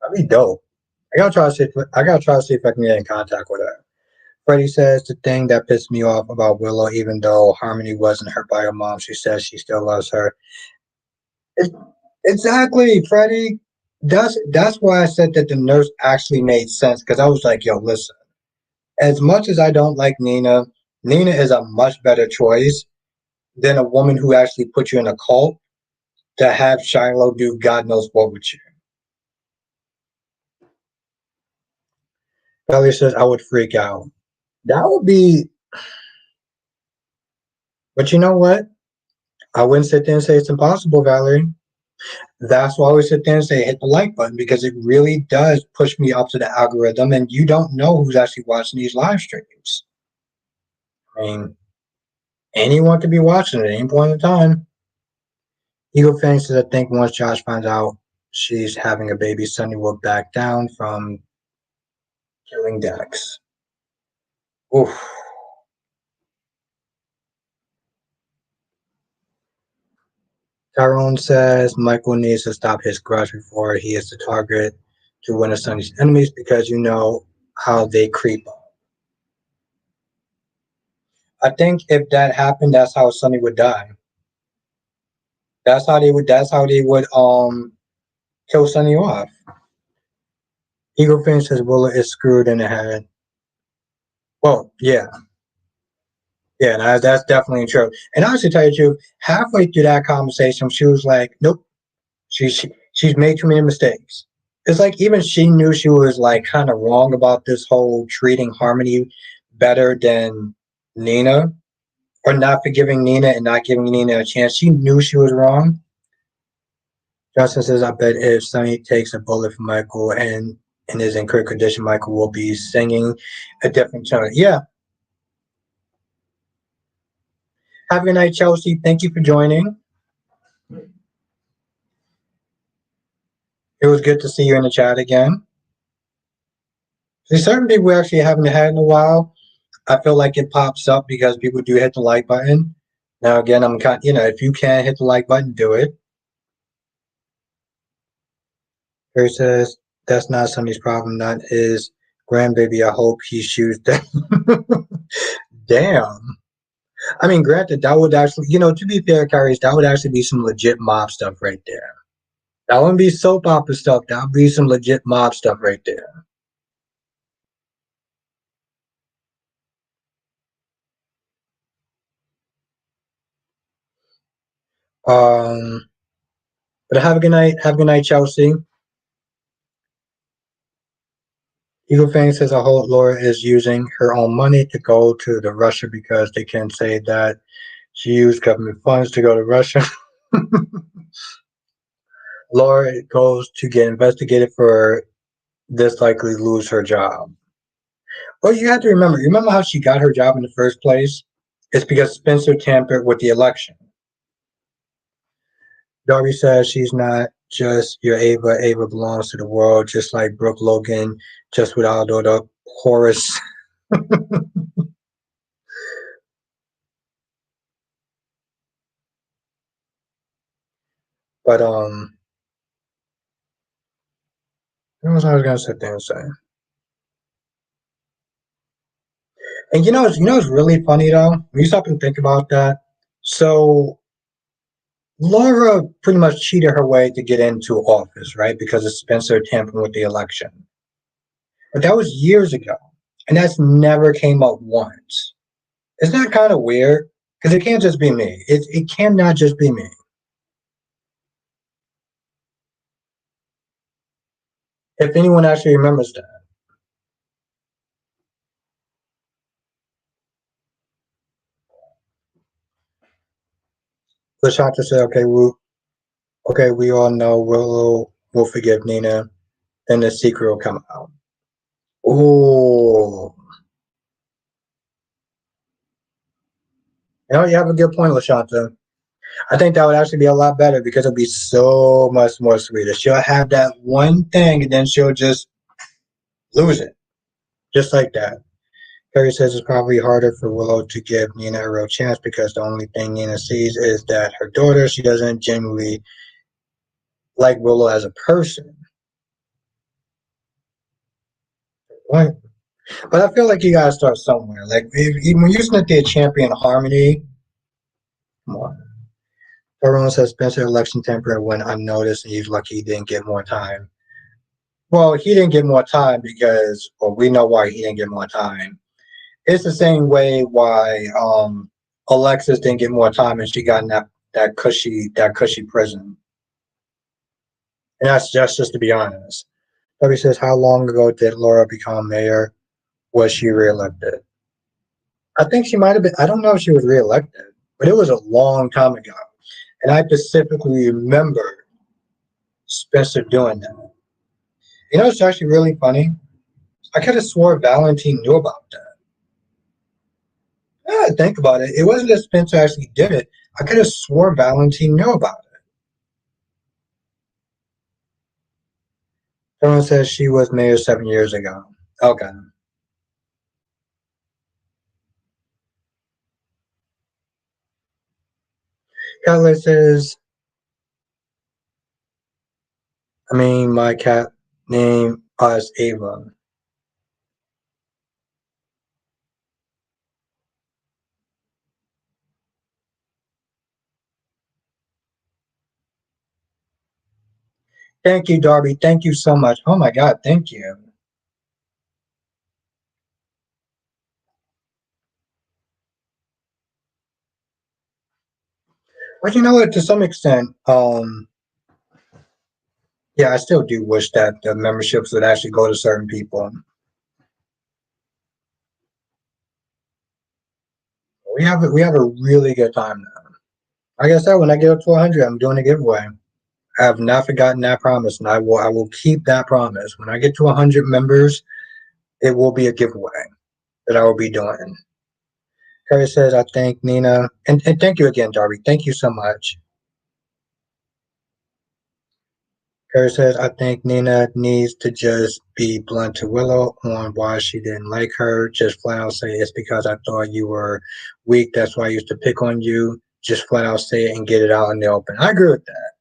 That'd be dope. I gotta try to see if I can get in contact with her. Freddie says the thing that pissed me off about Willow, even though Harmony wasn't hurt by her mom, she says she still loves her. It, exactly, Freddie. That's why I said that the nurse actually made sense because I was like, yo, listen. As much as I don't like Nina, Nina is a much better choice than a woman who actually put you in a cult to have Shiloh do God knows what with you. Kelly says I would freak out. That would be, but you know what? I wouldn't sit there and say it's impossible, Valerie. That's why I always sit there and say hit the like button because it really does push me up to the algorithm, and you don't know who's actually watching these live streams. I mean, anyone could be watching at any point in time. Eagle fan says I think once Josh finds out she's having a baby, Sunny will back down from killing Dex. Oof. Tyrone says Michael needs to stop his grudge before he is the target to one of Sunny's enemies because you know how they creep up. I think if that happened, that's how Sunny would die. That's how they would. That's how they would kill Sunny off. Eagle Fin says Willow is screwed in the head. Well, yeah, yeah, that's definitely true. And honestly, tell you the truth, halfway through that conversation, she was like, "Nope, she's made too many mistakes." It's like even she knew she was like kind of wrong about this whole treating Harmony better than Nina, or not forgiving Nina and not giving Nina a chance. She knew she was wrong. Justin says, I bet if Sonny takes a bullet from Michael and is in critical condition, Michael will be singing a different tone. Yeah. Have a good night, Chelsea. Thank you for joining. It was good to see you in the chat again. There's certain people we actually haven't had in a while. I feel like it pops up because people do hit the like button. Now again, I'm kind. If you can hit the like button, do it. Harry says that's not Sonny's problem, not his grandbaby. I hope he shoots that. Damn. I mean, granted, that would actually, to be fair, Carrie, that would actually be some legit mob stuff right there. That wouldn't be soap opera stuff. That would be some legit mob stuff right there. Um, but have a good night. Have a good night, Chelsea. Eagle Fang says I hope Laura is using her own money to go to the Russia because they can say that she used government funds to go to Russia. Laura goes to get investigated for this likely lose her job. Well, you have to remember. You remember how she got her job in the first place? It's because Spencer tampered with the election. Darby says she's not just your Ava. Ava belongs to the world, just like Brooke Logan, just without all the chorus. But what was I was gonna sit there and say? And it's really funny though. When you stop and think about that. So Laura pretty much cheated her way to get into office, right? Because of Spencer tampering with the election. But that was years ago, and that's never came up once. Isn't that kind of weird? Because it can't just be me. It cannot just be me. If anyone actually remembers that, Lashanta said, "Okay, we all know will forgive Nina, then the secret will come out." Oh, you have a good point, Lashanta. I think that would actually be a lot better because it'll be so much more sweeter. She'll have that one thing and then she'll just lose it, just like that. Harry says it's probably harder for Willow to give Nina a real chance because the only thing Nina sees is that her daughter, she doesn't genuinely like Willow as a person. Right? But I feel like you gotta start somewhere. Like when you snip the champion harmony, come on. Everyone says Spencer election temper went unnoticed and he's lucky he didn't get more time. Well, he didn't get more time because, well, we know why he didn't get more time. It's the same way why Alexis didn't get more time and she got in that cushy prison. And that's just to be honest. Toby says, how long ago did Laura become mayor? Was she reelected? I think she might have been. I don't know if she was reelected, but it was a long time ago. And I specifically remember Spencer doing that. It's actually really funny. I could have swore Valentine knew about that. Yeah, think about it. It wasn't that Spencer actually did it. I could have swore Valentine knew about it. Someone says she was mayor 7 years ago. Okay. Cutler says, my cat name is Ava. Thank you, Darby. Thank you so much. Oh my God, thank you. But you know what? To some extent, yeah, I still do wish that the memberships would actually go to certain people. We have a really good time now. Like I said, when I get up to 100, I'm doing a giveaway. I have not forgotten that promise, and I will keep that promise. When I get to 100 members, it will be a giveaway that I will be doing. Carrie says, I thank Nina, and thank you again, Darby. Thank you so much. Carrie says, I think Nina needs to just be blunt to Willow on why she didn't like her. Just flat out say it's because I thought you were weak. That's why I used to pick on you. just flat out say it and get it out in the open. I agree with that.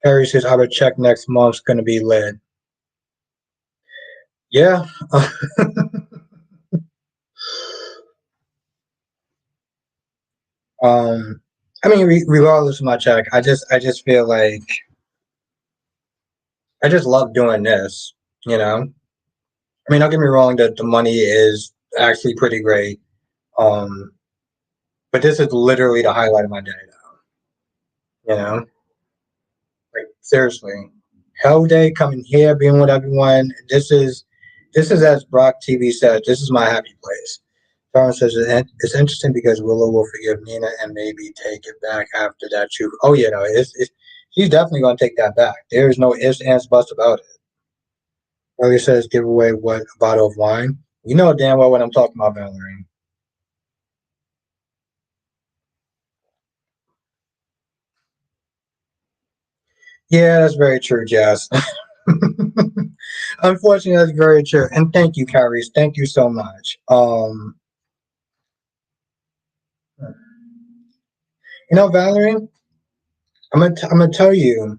Harry says, "I would check next month's gonna be lit." Yeah. um, I mean, regardless of my check, I just feel like I just love doing this. You know, I mean, don't get me wrong, that the money is actually pretty great. Um, but this is literally the highlight of my day now. You know, like seriously, Hell Day coming here, being with everyone. This is as Brock TV said. This is my happy place. Darren says it's interesting because Willow will forgive Nina and maybe take it back after that. Too. Oh yeah, no, he's definitely going to take that back. There is no ifs, ands, buts about it. Earlier says give away what a bottle of wine. You know damn well what I'm talking about, Valerie. Yeah, that's very true, Jess. Unfortunately, that's very true. And thank you, Kyrie. Thank you so much. Valerie, I'm gonna tell you.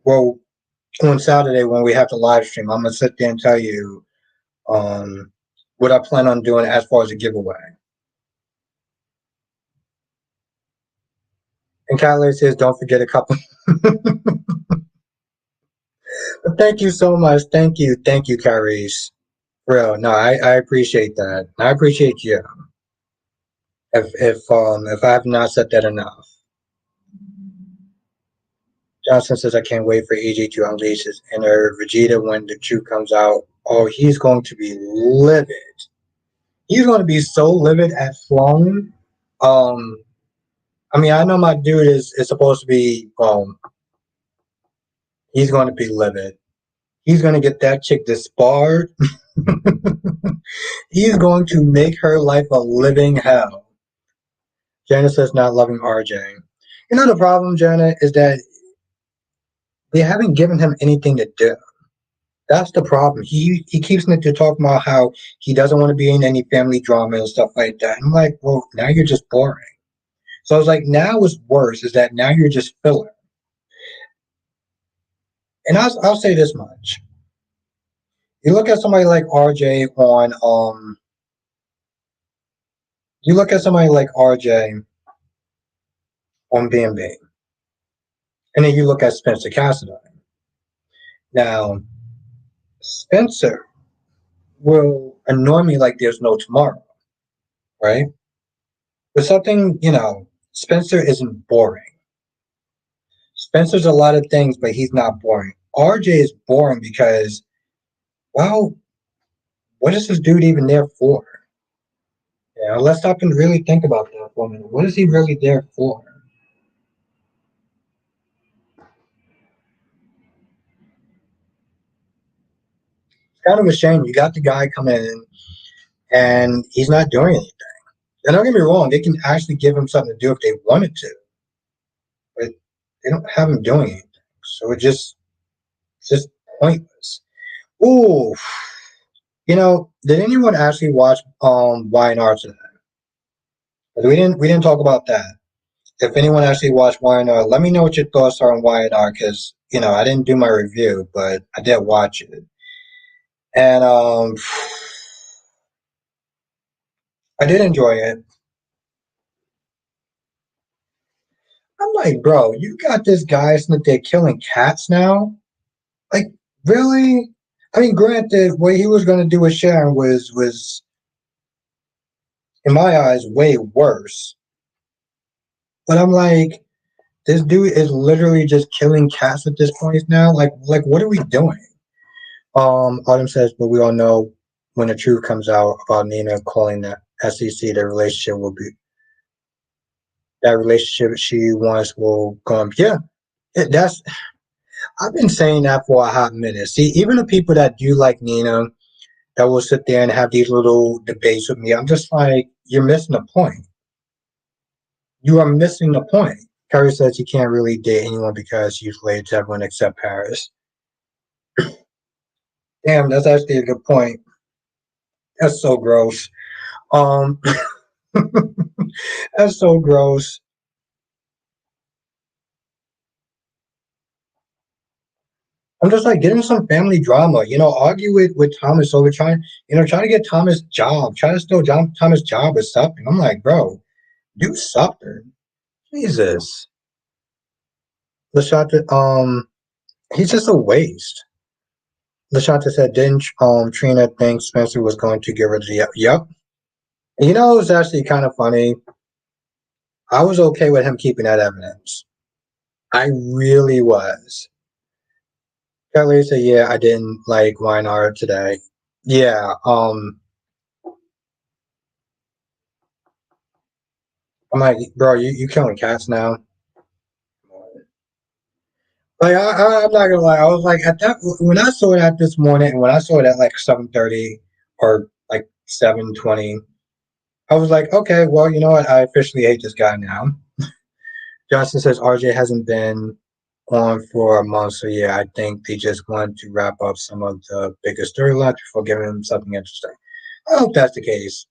Well, on Saturday when we have the live stream, I'm gonna sit there and tell you um what I plan on doing as far as a giveaway. And Kylie says, don't forget a couple. But thank you so much. Thank you, Kyrie. Real, no, I appreciate that. I appreciate you. If I have not said that enough. Johnson says I can't wait for EG to unleash his inner Vegeta when the truth comes out. Oh, he's going to be livid. He's going to be so livid at Flown. Um, I mean, I know my dude is supposed to be. He's going to be livid. He's going to get that chick disbarred. He's going to make her life a living hell. Janet says not loving RJ. The problem, Janet, is that they haven't given him anything to do. That's the problem. He keeps to talking about how he doesn't want to be in any family drama and stuff like that. And I'm like, well, now you're just boring. So I was like, now what's worse is that now you're just filler. And I'll say this much. You look at somebody like RJ on you look at somebody like RJ on BNB, and then you look at Spencer Cassidy. Now, Spencer will annoy me like there's no tomorrow, right? But something, Spencer isn't boring. Spencer's a lot of things, but he's not boring. RJ is boring because, well, what is this dude even there for? Let's stop and really think about that for a minute. What is he really there for? It's kind of a shame. You got the guy coming in and he's not doing anything. And don't get me wrong, they can actually give him something to do if they wanted to, but they don't have him doing anything. So it's just pointless. Ooh, did anyone actually watch Y&R today? We didn't talk about that. If anyone actually watched Y&R, let me know what your thoughts are on Y&R because I didn't do my review, but I did watch it, and I did enjoy it. I'm like, bro, you got this guy that they're killing cats now. Like, really? I mean, granted, what he was going to do with Sharon was in my eyes way worse. But I'm like, this dude is literally just killing cats at this point now. Like what are we doing? Autumn says, but we all know when the truth comes out about Nina calling the SEC, the relationship will be that relationship she wants will come. Yeah, that's. I've been saying that for a hot minute. See, even the people that do like Nina, that will sit there and have these little debates with me. I'm just like, you're missing the point. You are missing the point. Carrie says you can't really date anyone because she's related to everyone except Paris. Damn, that's actually a good point. That's so gross. Um, that's so gross. I'm just like, get him some family drama. Argue with Thomas over trying to get Thomas job, trying to steal Thomas job or something. I'm like, bro, do something. Jesus. Lashata, he's just a waste. Lashata said, didn't Trina think Spencer was going to get rid of the yep. It was actually kind of funny. I was okay with him keeping that evidence. I really was. Kelly said, yeah, I didn't like Weinar today. Yeah, I'm like, bro, you killing cats now? Like, I'm not gonna lie, I was like, at that when I saw that this morning, and when I saw it at like 7:30 or like 7:20, I was like, okay, well, you know what? I officially hate this guy now. Johnson says RJ hasn't been on for a month, so yeah, I think they just want to wrap up some of the bigger storylines before giving him something interesting. I hope that's the case.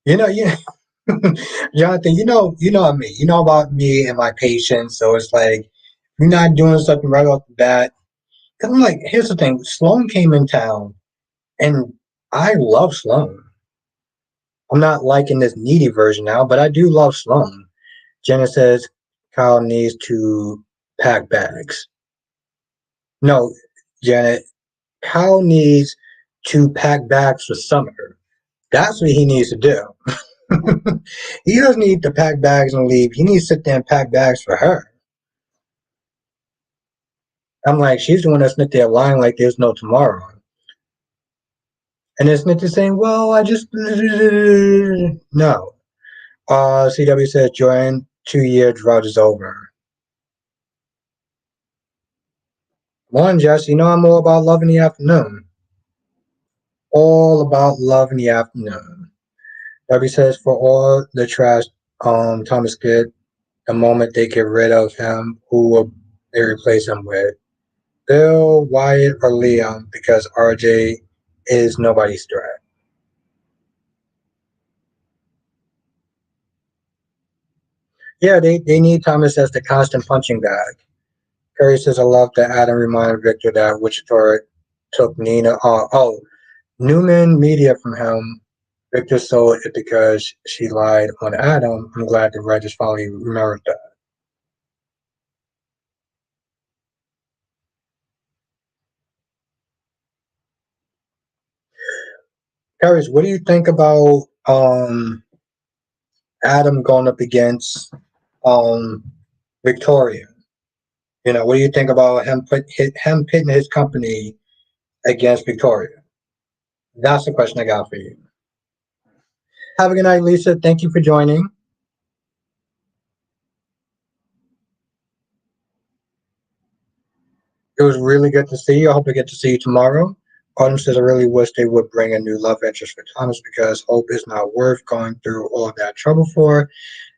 You know, you Jonathan, me. You know about me and my patience. So it's like you're not doing something right off the bat. Cause I'm like, here's the thing. Sloan came in town, and I love Sloan. I'm not liking this needy version now, but I do love Sloan. Jenna says Kyle needs to pack bags. No, Janet, Kyle needs to pack bags for summer. That's what he needs to do. He doesn't need to pack bags and leave. He needs to sit there and pack bags for her. I'm like, she's the one that's sitting there lying like there's no tomorrow. And then Smith is saying, well, I just. No. CW says, Jordan, 2 year drought is over. One, Jess, I'm all about love in the afternoon. All about love in the afternoon. W says, for all the trash Thomas get, the moment they get rid of him, who will they replace him with? Bill, Wyatt, or Liam, because RJ is nobody's threat. Yeah, they need Thomas as the constant punching bag. Curry says, I love that Adam reminded Victor that Wichita took Nina. Newman Media from him. Victor sold it because she lied on Adam. I'm glad the writers finally remembered that. Harris, what do you think about Adam going up against um, Victoria? What do you think about him pitting his company against Victoria? That's the question I got for you. Have a good night, Lisa. Thank you for joining. It was really good to see you. I hope I get to see you tomorrow. Autumn says, I really wish they would bring a new love interest for Thomas because Hope is not worth going through all that trouble for.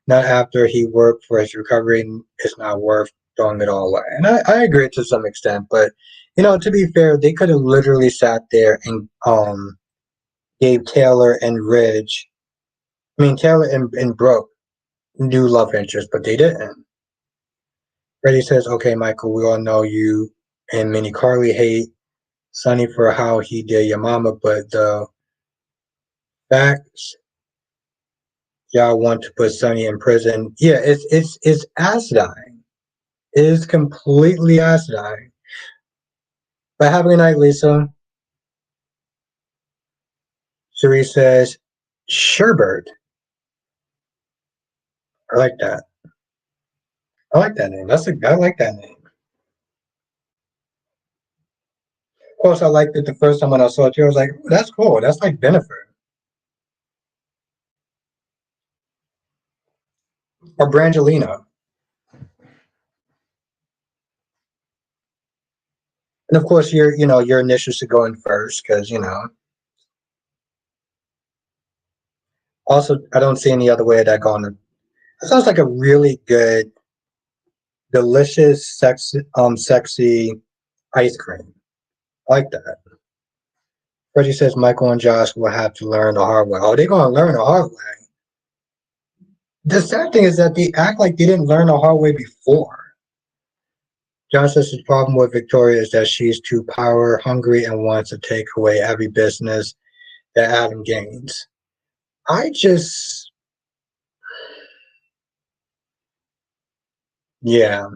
Not after he worked for his recovery, it's not worth throwing it all away. And I agree to some extent, but to be fair, they could have literally sat there and gave Taylor and Ridge, I mean Taylor and Brooke new love interest, but they didn't. Freddie says, okay, Michael, we all know you and Minnie Carly hate Sonny for how he did your mama, but the facts y'all want to put Sonny in prison. Yeah, it's acidine. It is completely acidine. But have a good night, Lisa. Cherie says, Sherbert. I like that. I like that name. I like that name. Of course, I liked it the first time when I saw it too. I was like, ooh, that's cool. That's like Bennifer or Brangelina. And of course, your initials should go in first because Also, I don't see any other way of that going. It sounds like a really good, delicious, sexy ice cream. I like that. Freddie says Michael and Josh will have to learn the hard way. Oh, they're gonna learn the hard way. The sad thing is that they act like they didn't learn the hard way before. John says his problem with Victoria is that she's too power hungry and wants to take away every business that Adam gains. I just, yeah.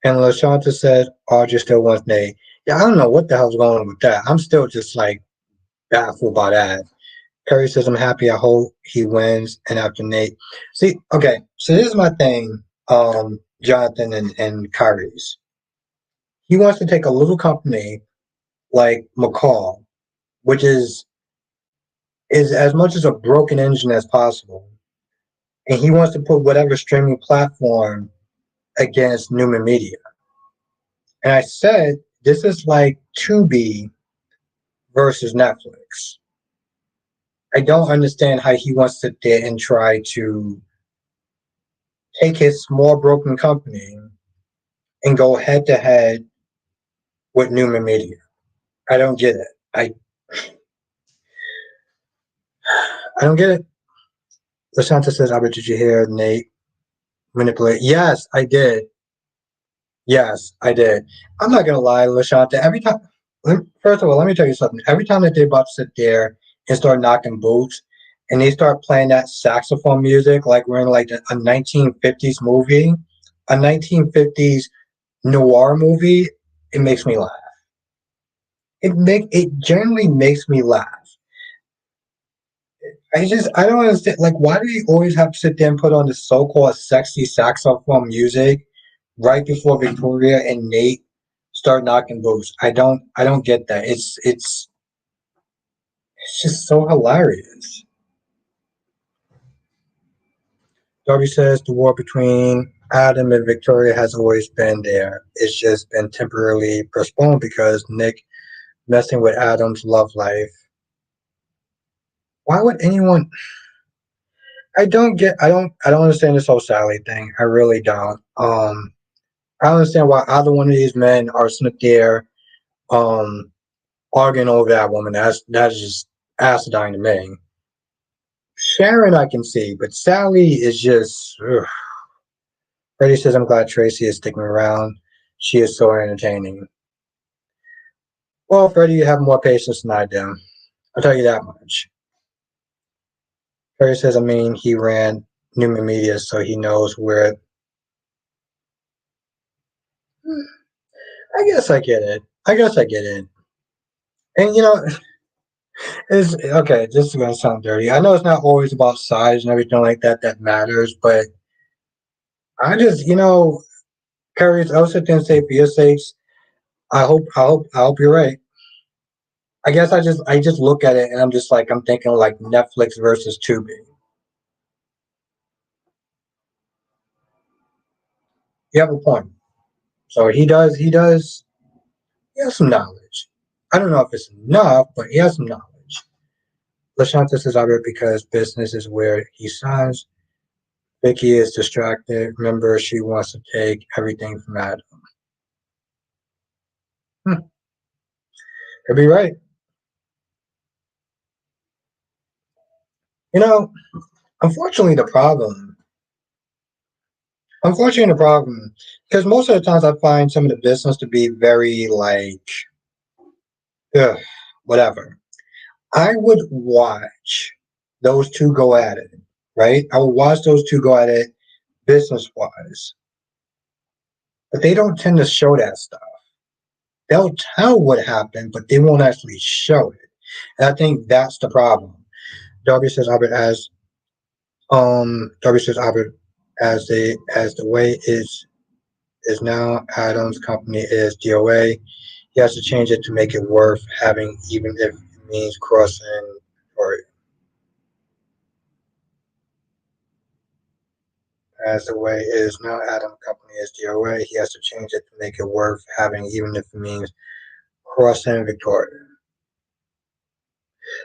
And LaShanta said Audrey still wants Nate. Yeah, I don't know what the hell's going on with that. I'm still just like baffled by that. Perry says I'm happy. I hope he wins. And after Nate, see, okay, so this is my thing. Jonathan and Kyrie's. He wants to take a little company like McCall, which is as much as a broken engine as possible, and he wants to put whatever streaming platform against Newman Media. And I said this is like Tubi versus Netflix. I don't understand how he wants to sit there and try to take his small broken company and go head to head with Newman Media. I don't get it. I don't get it. Lasanta says, Albert, did you hear Nate manipulate? Yes, I did. Yes, I did. I'm not gonna lie, Lashanta. Every time, first of all, let me tell you something. Every time that they about to sit there and start knocking boots, and they start playing that saxophone music like we're in like a 1950s movie, a 1950s noir movie, it makes me laugh. It generally makes me laugh. I don't understand. Like, why do you always have to sit there and put on the so-called sexy saxophone music right before Victoria and Nate start knocking boots? I don't get that. It's just so hilarious. Darby says the war between Adam and Victoria has always been there. It's just been temporarily postponed because Nick messing with Adam's love life. Why would anyone? I don't understand this whole Sally thing. I really don't. I don't understand why either one of these men are sitting there um arguing over that woman. That's just acidine to me. Sharon I can see, but Sally is just ugh. Freddie says I'm glad Tracy is sticking around. She is so entertaining. Well, Freddie, you have more patience than I do. I'll tell you that much. Freddie says I mean he ran Newman Media so he knows where I guess I get it. I guess I get it. And it's okay. This is gonna sound dirty. I know it's not always about size and everything like that that matters, but I just, Curry, I'll sit there and say for your sakes, I hope you're right. I guess I just look at it and I'm thinking like Netflix versus Tubi. You have a point. So he has some knowledge. I don't know if it's enough, but he has some knowledge. LaShanta says Albert because business is where he shines. Vicky is distracted. Remember, she wants to take everything from Adam. Hmm, could be right. You know, unfortunately, the problem, unfortunately, the problem, because most of the times I find some of the business to be very like, ugh, whatever. I would watch those two go at it, right? I would watch those two go at it business wise, but they don't tend to show that stuff. They'll tell what happened, but they won't actually show it. And I think that's the problem. Darby says Albert Albert as the way is now Adam's company is DOA. He has to change it to make it worth having, even if it means crossing or as the way is now Adam company is DOA. He has to change it to make it worth having, even if it means crossing Victoria.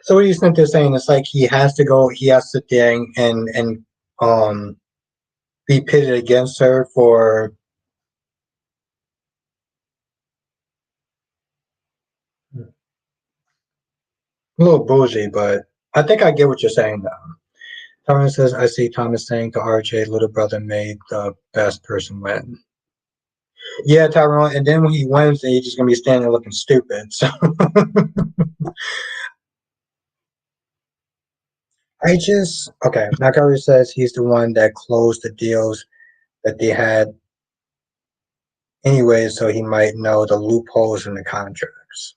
So what he's think they're saying it's like he has to go, he has to sit there and um be pitted against her for. A little bougie, but I think I get what you're saying though. Thomas says, I see Thomas saying to RJ, little brother made the best person win. Yeah, Tyrone, and then when he wins, then he's just gonna be standing there looking stupid. So I just okay. Nakari says he's the one that closed the deals that they had anyway, so he might know the loopholes in the contracts.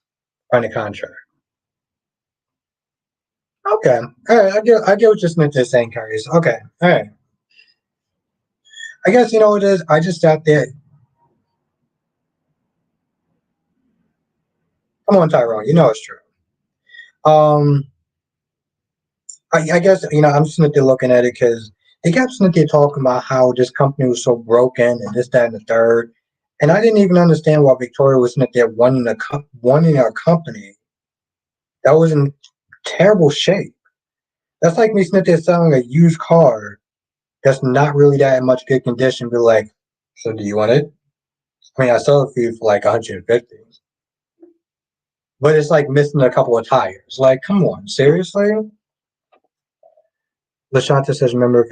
On the contract. Okay. All right. I get what you're meant to saying, Carries. Okay. All right. I guess you know what it is. I just sat there. Come on, Tyrone. You know it's true. Um, I guess I'm just sitting there looking at it because they kept sitting there talking about how this company was so broken and this, that, and the third, and I didn't even understand why Victoria was sitting there wanting a company that was in terrible shape. That's like me sitting there selling a used car that's not really that in much good condition. Be like, so do you want it? I mean, I sold it for you for like 150, but it's like missing a couple of tires. Like, come on, seriously? Lashanta says, remember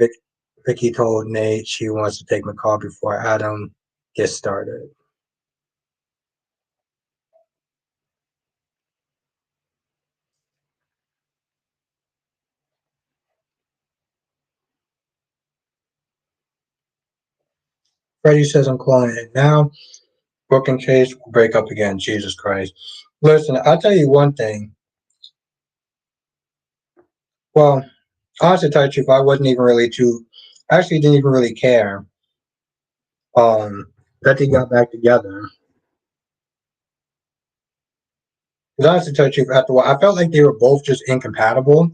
Vicky told Nate she wants to take my call before Adam gets started. Freddie says, I'm calling it now. Brooke and Chase will break up again. Jesus Christ. Listen, I'll tell you one thing. Well, honestly, to tell you the truth, I wasn't even really too, actually didn't even really care that they got back together. Because honestly, to tell you the truth, after a while, I felt like they were both just incompatible.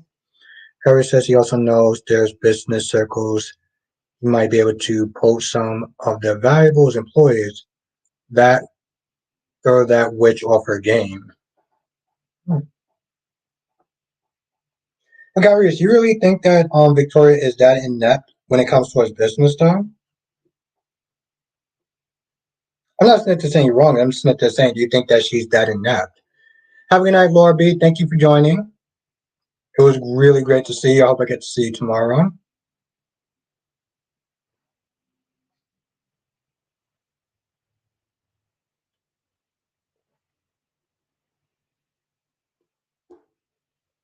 Harry says he also knows there's business circles. He might be able to poach some of the valuables employees that or that which offer game. Hmm. But Garius, you really think that Victoria is that inept when it comes to his business though? I'm not saying you're wrong. I'm just saying, do you think that she's that inept? Have a good night, Laura B. Thank you for joining. It was really great to see you. I hope I get to see you tomorrow.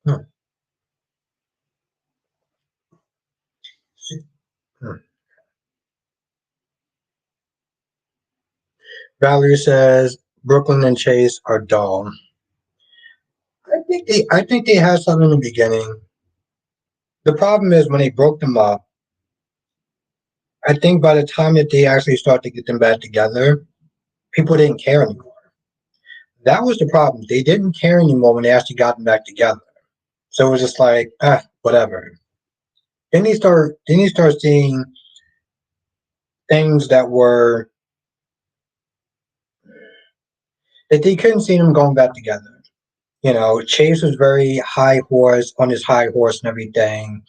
Hmm. Hmm. Valerie says Brooklyn and Chase are dull. I think they had something in the beginning. The problem is when they broke them up, I think by the time that they actually started to get them back together, people didn't care anymore. That was the problem. They didn't care anymore when they actually got them back together. So it was just like, whatever. Then you start seeing things that were that they couldn't see them going back together. Chase was very high horse on his high horse and everything.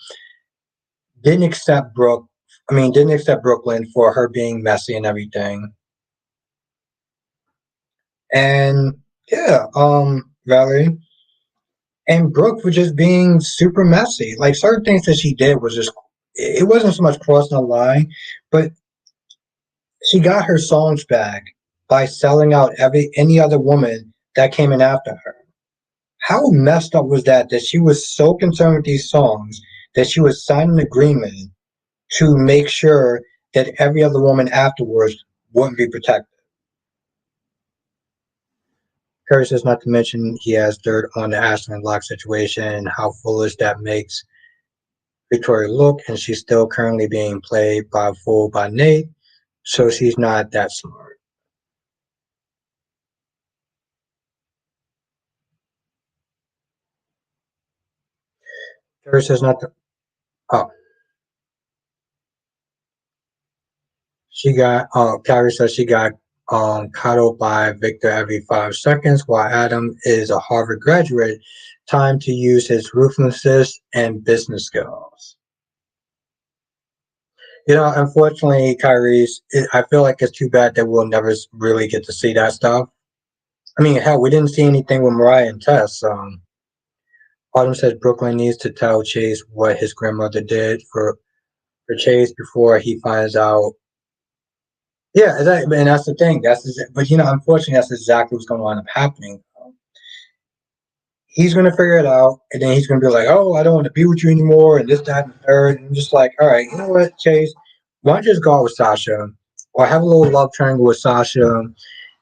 Didn't accept Brooke. I mean, didn't accept Brooklyn for her being messy and everything. And yeah, Valerie and Brooke was just being super messy. Like certain things that she did was just it wasn't so much crossing the line, but she got her songs back by selling out any other woman that came in after her. How messed up was that? That she was so concerned with these songs that she would sign an agreement to make sure that every other woman afterwards wouldn't be protected. Curry says not to mention he has dirt on the Ashland Lock situation, how foolish that makes Victoria look, and she's still currently being played by a fool by Nate, so she's not that smart. Curry says not to. Oh, Carrie says she got coddled by Victor every 5 seconds, while Adam is a Harvard graduate. Time to use his ruthlessness and business skills. Unfortunately, I feel like it's too bad that we'll never really get to see that stuff. I mean, hell, we didn't see anything with Mariah and Tess. Autumn says Brooklyn needs to tell Chase what his grandmother did for Chase before he finds out. Yeah, exactly. And that's the thing. But unfortunately, that's exactly what's going to end up happening. He's going to figure it out, and then he's going to be like, "Oh, I don't want to be with you anymore," and this, that, and the third. And I'm just like, all right, you know what, Chase? Why don't you just go out with Sasha, or have a little love triangle with Sasha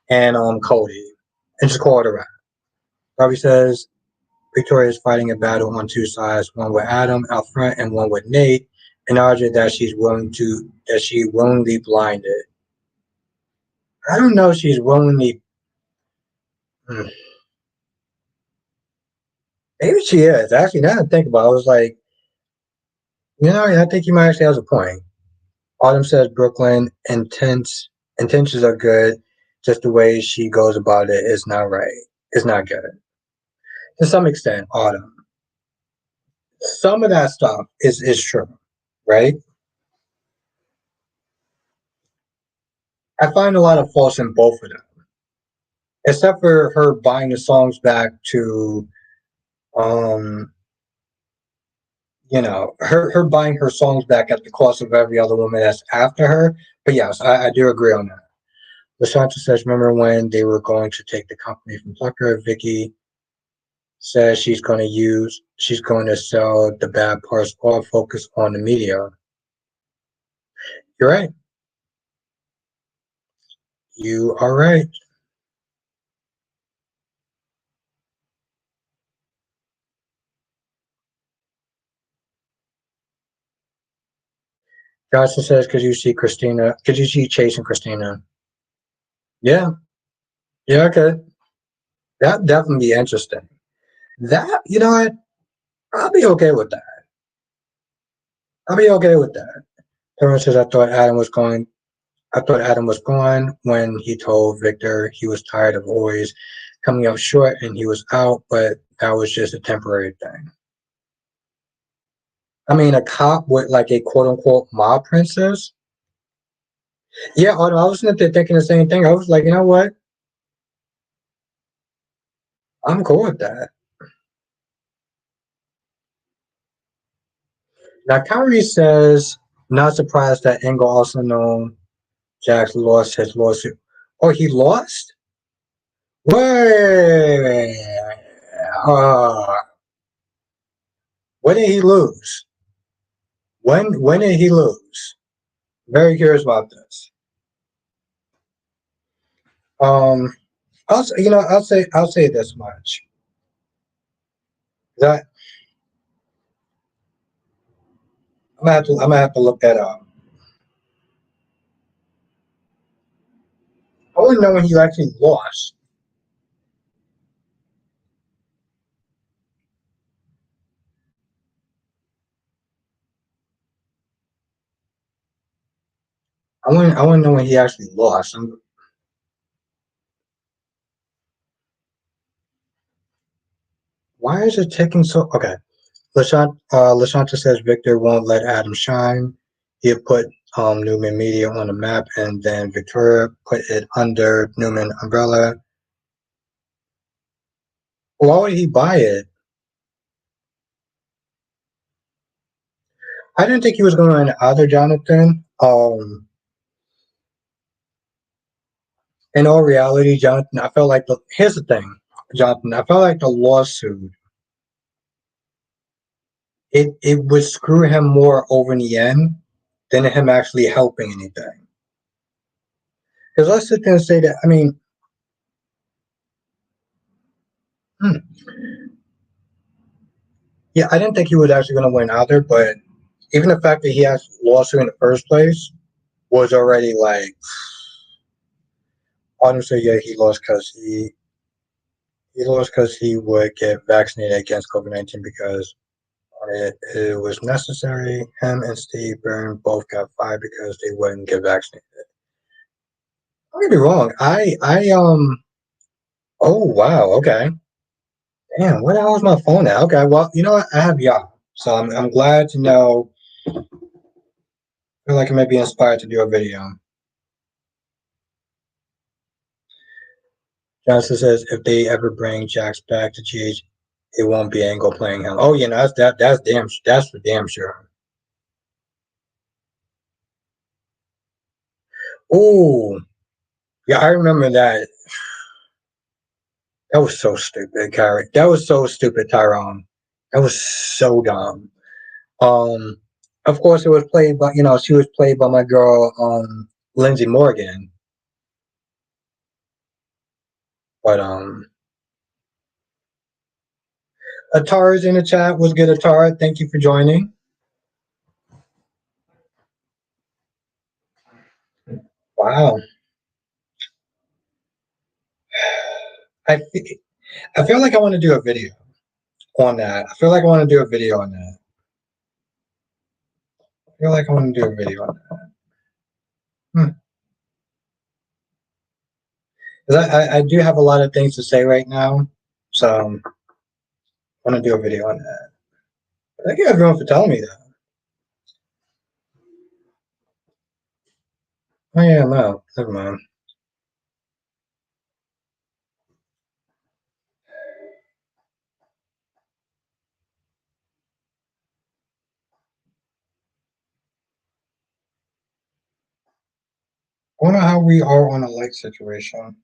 and Cody, and just call it a wrap. Robbie says Victoria is fighting a battle on two sides, one with Adam out front and one with Nate, and argued that she willingly blinded. I don't know if she's willingly. Hmm, maybe she is. Actually, now that I think about it, I was like, I think you might actually have a point. Autumn says Brooklyn intentions are good, just the way she goes about it is not right. It's not good. To some extent, Autumn. Some of that stuff is true, right? I find a lot of faults in both of them, except for her buying the songs back to, um, her buying her songs back at the cost of every other woman that's after her. But yes, I do agree on that. LaShanta says, remember when they were going to take the company from Tucker? Vicky says she's going to sell the bad parts or focus on the media. You're right. You are right. Johnson says, could you see Chase and Christina? Yeah. Yeah, okay. That definitely be interesting. That, what? I'll be okay with that. I'll be okay with that. Everyone says, I thought Adam was gone when he told Victor he was tired of always coming up short and he was out, but that was just a temporary thing. I mean, a cop with like a quote unquote mob princess. Yeah, I was thinking the same thing. I was like, you know what? I'm cool with that. Now, Kyrie says, not surprised that Engel also known Jax lost his lawsuit. Oh, he lost? Wait. Uh, when did he lose? When did he lose? Very curious about this. Um, I'll say this much. That I'm gonna have to look that up. I want to know when he actually lost. I want to know when he actually lost. Why is it taking so? Okay, Lashanta says Victor won't let Adam shine. He put Newman Media on the map, and then Victoria put it under Newman umbrella. Why would he buy it? I didn't think he was going to either, Jonathan. In all reality, Jonathan, I felt like here's the thing, Jonathan. I felt like the lawsuit it would screw him more over in the end than him actually helping anything. Because let's sit there and say that. I mean, hmm, yeah, I didn't think he was actually going to win either. But even the fact that he actually lost her in the first place was already like, honestly, yeah, he lost because he would get vaccinated against COVID-19 because it was necessary. Him and Steve Byrne both got fired because they wouldn't get vaccinated. Don't get me wrong. Oh wow. Okay. Damn. Where the hell is my phone at? Okay. Well, you know what? I have y'all, so I'm glad to know. I feel like I may be inspired to do a video. Johnson says if they ever bring Jax back to GH, It won't be Angle playing him. Oh, you know, that's for damn sure. Oh, yeah, I remember that. That was so stupid, Carrie. That was so stupid, Tyrone. That was so dumb. Um, of course, it was played by, she was played by my girl, Lindsay Morgan. But Atara's in the chat. Was good, Atara. Thank you for joining. Wow. I fe- I feel like I want to do a video on that. I feel like I want to do a video on that. I feel like I want to do a video on that. Hmm. 'Cause I do have a lot of things to say right now, so I want to do a video on that. Thank you everyone for telling me that. Oh yeah, no, never mind. I wonder how we are on a like situation.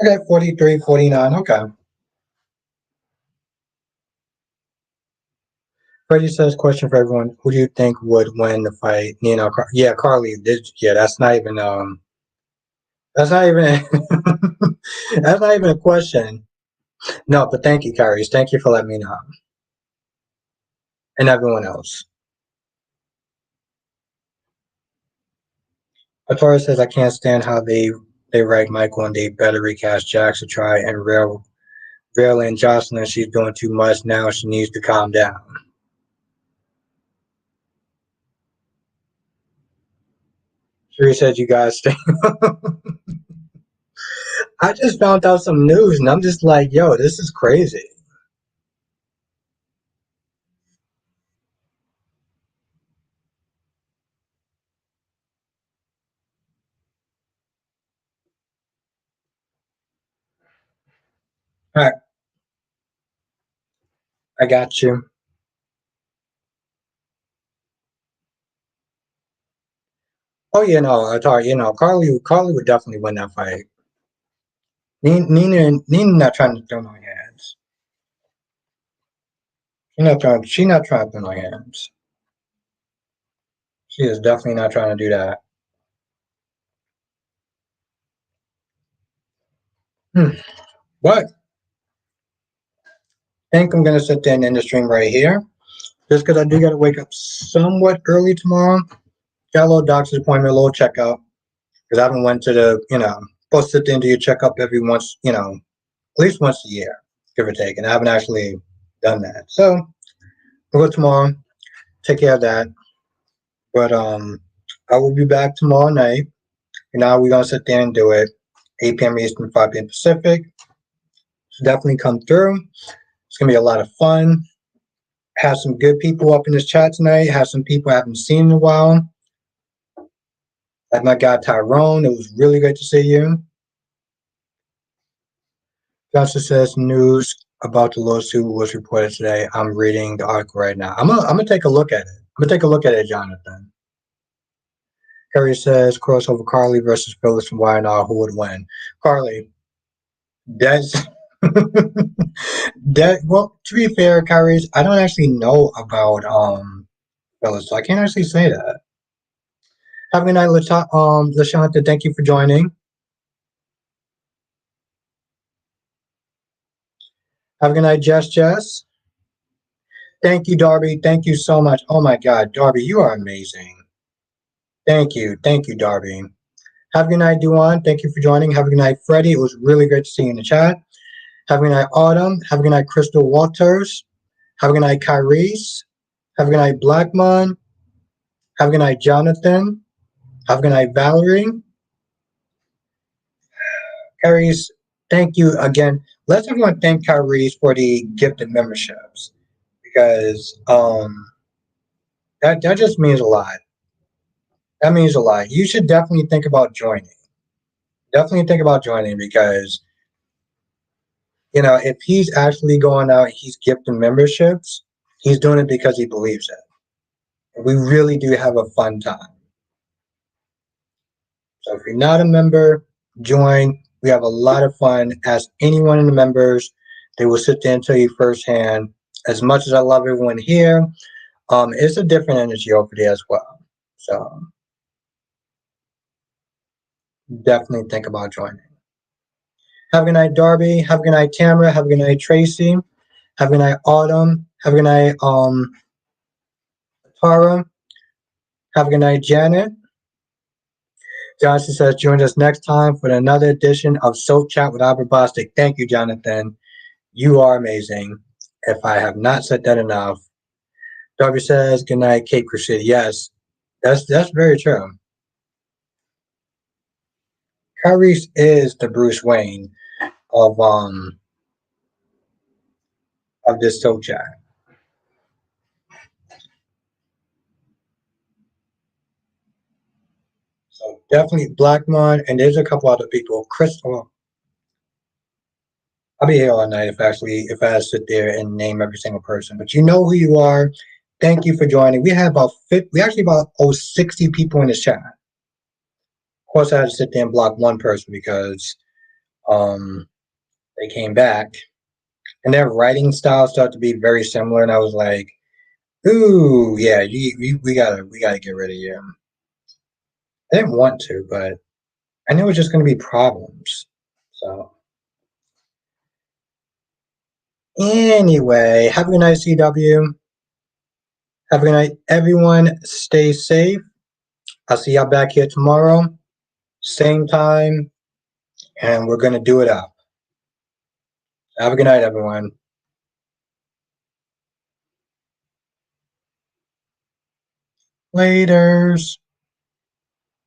Okay, 43, 49. Okay. Freddie says, question for everyone. Who do you think would win the fight? Yeah, Carly. Yeah, that's not even, that's not even a question. No, but thank you, Carrie. Thank you for letting me know. And everyone else. Atora says, I can't stand how they write Michael and they better recast Jax to try and rail in Jocelyn. She's doing too much now. She needs to calm down. Sheree says, you guys stay. I just found out some news and I'm just like, yo, this is crazy. All right, I got you. Oh, I thought, Carly would definitely win that fight. Nina not trying to throw no hands. She's not trying to throw no hands. She is definitely not trying to do that. But I think I'm gonna sit there and end the stream right here. Just because I do gotta wake up somewhat early tomorrow. Got a little doctor's appointment, a little checkup. Because I haven't went to supposed to sit there and do your checkup every once, at least once a year, give or take. And I haven't actually done that. So we'll go tomorrow, take care of that. But I will be back tomorrow night. We're gonna sit there and do it. 8 p.m. Eastern, 5 p.m. Pacific. So definitely come through. It's gonna be a lot of fun. Have some good people up in this chat tonight. Have some people I haven't seen in a while. Like my guy Tyrone. It was really great to see you. Johnson says news about the lawsuit was reported today. I'm reading the article right now. I'm gonna take a look at it. I'm gonna take a look at it, Jonathan. Harry says crossover Carly versus Phyllis from Y&R. Who would win? Carly. That's that. Well, to be fair, Kyrie, I don't actually know about Phyllis, so I can't actually say that. Have a good night, Lashanta. Thank you for joining. Have a good night, Jess. Thank you, Darby. Thank you so much. Oh my God, Darby, you are amazing. Thank you, Darby. Have a good night, Duan. Thank you for joining. Have a good night, Freddie. It was really great to see you in the chat. Have a good night, Autumn. Have a good night, Crystal Waters. Have a good night, Kyrese. Have a good night, Blackmon. Have a good night, Jonathan. Have a good night, Valerie. Kyrese, thank you again. Let's everyone thank Kyrese for the gifted memberships because that just means a lot. That means a lot. You should definitely think about joining. Definitely think about joining because You know, if he's actually going out, he's gifting memberships, he's doing it because he believes it. We really do have a fun time. So if you're not a member, join. We have a lot of fun. Ask any one of the members. They will sit there and tell you firsthand. As much as I love everyone here, it's a different energy over there as well. So definitely think about joining. Have a good night, Darby. Have a good night, Tamara. Have a good night, Tracy. Have a good night, Autumn. Have a good night, Tara. Have a good night, Janet. Jonathan says, join us next time for another edition of Soap Chat with Albert Bostic. Thank you, Jonathan. You are amazing. If I have not said that enough. Darby says, good night, Cape Crusader. Yes, that's very true. Harris is the Bruce Wayne of this Soap Chat. So definitely Blackmon, and there's a couple other people. Crystal. I'll be here all night if I sit there and name every single person. But you know who you are. Thank you for joining. We have about 60 people in this chat. Of course, I had to sit there and block one person because they came back and their writing style started to be very similar, and I was like, "Ooh, yeah, we gotta get rid of you." I didn't want to, but I knew it was just going to be problems. So anyway, have a good night, CW. Have a good night, everyone. Stay safe. I'll see y'all back here tomorrow, same time, and we're gonna do it up. Have a good night, everyone. Laters.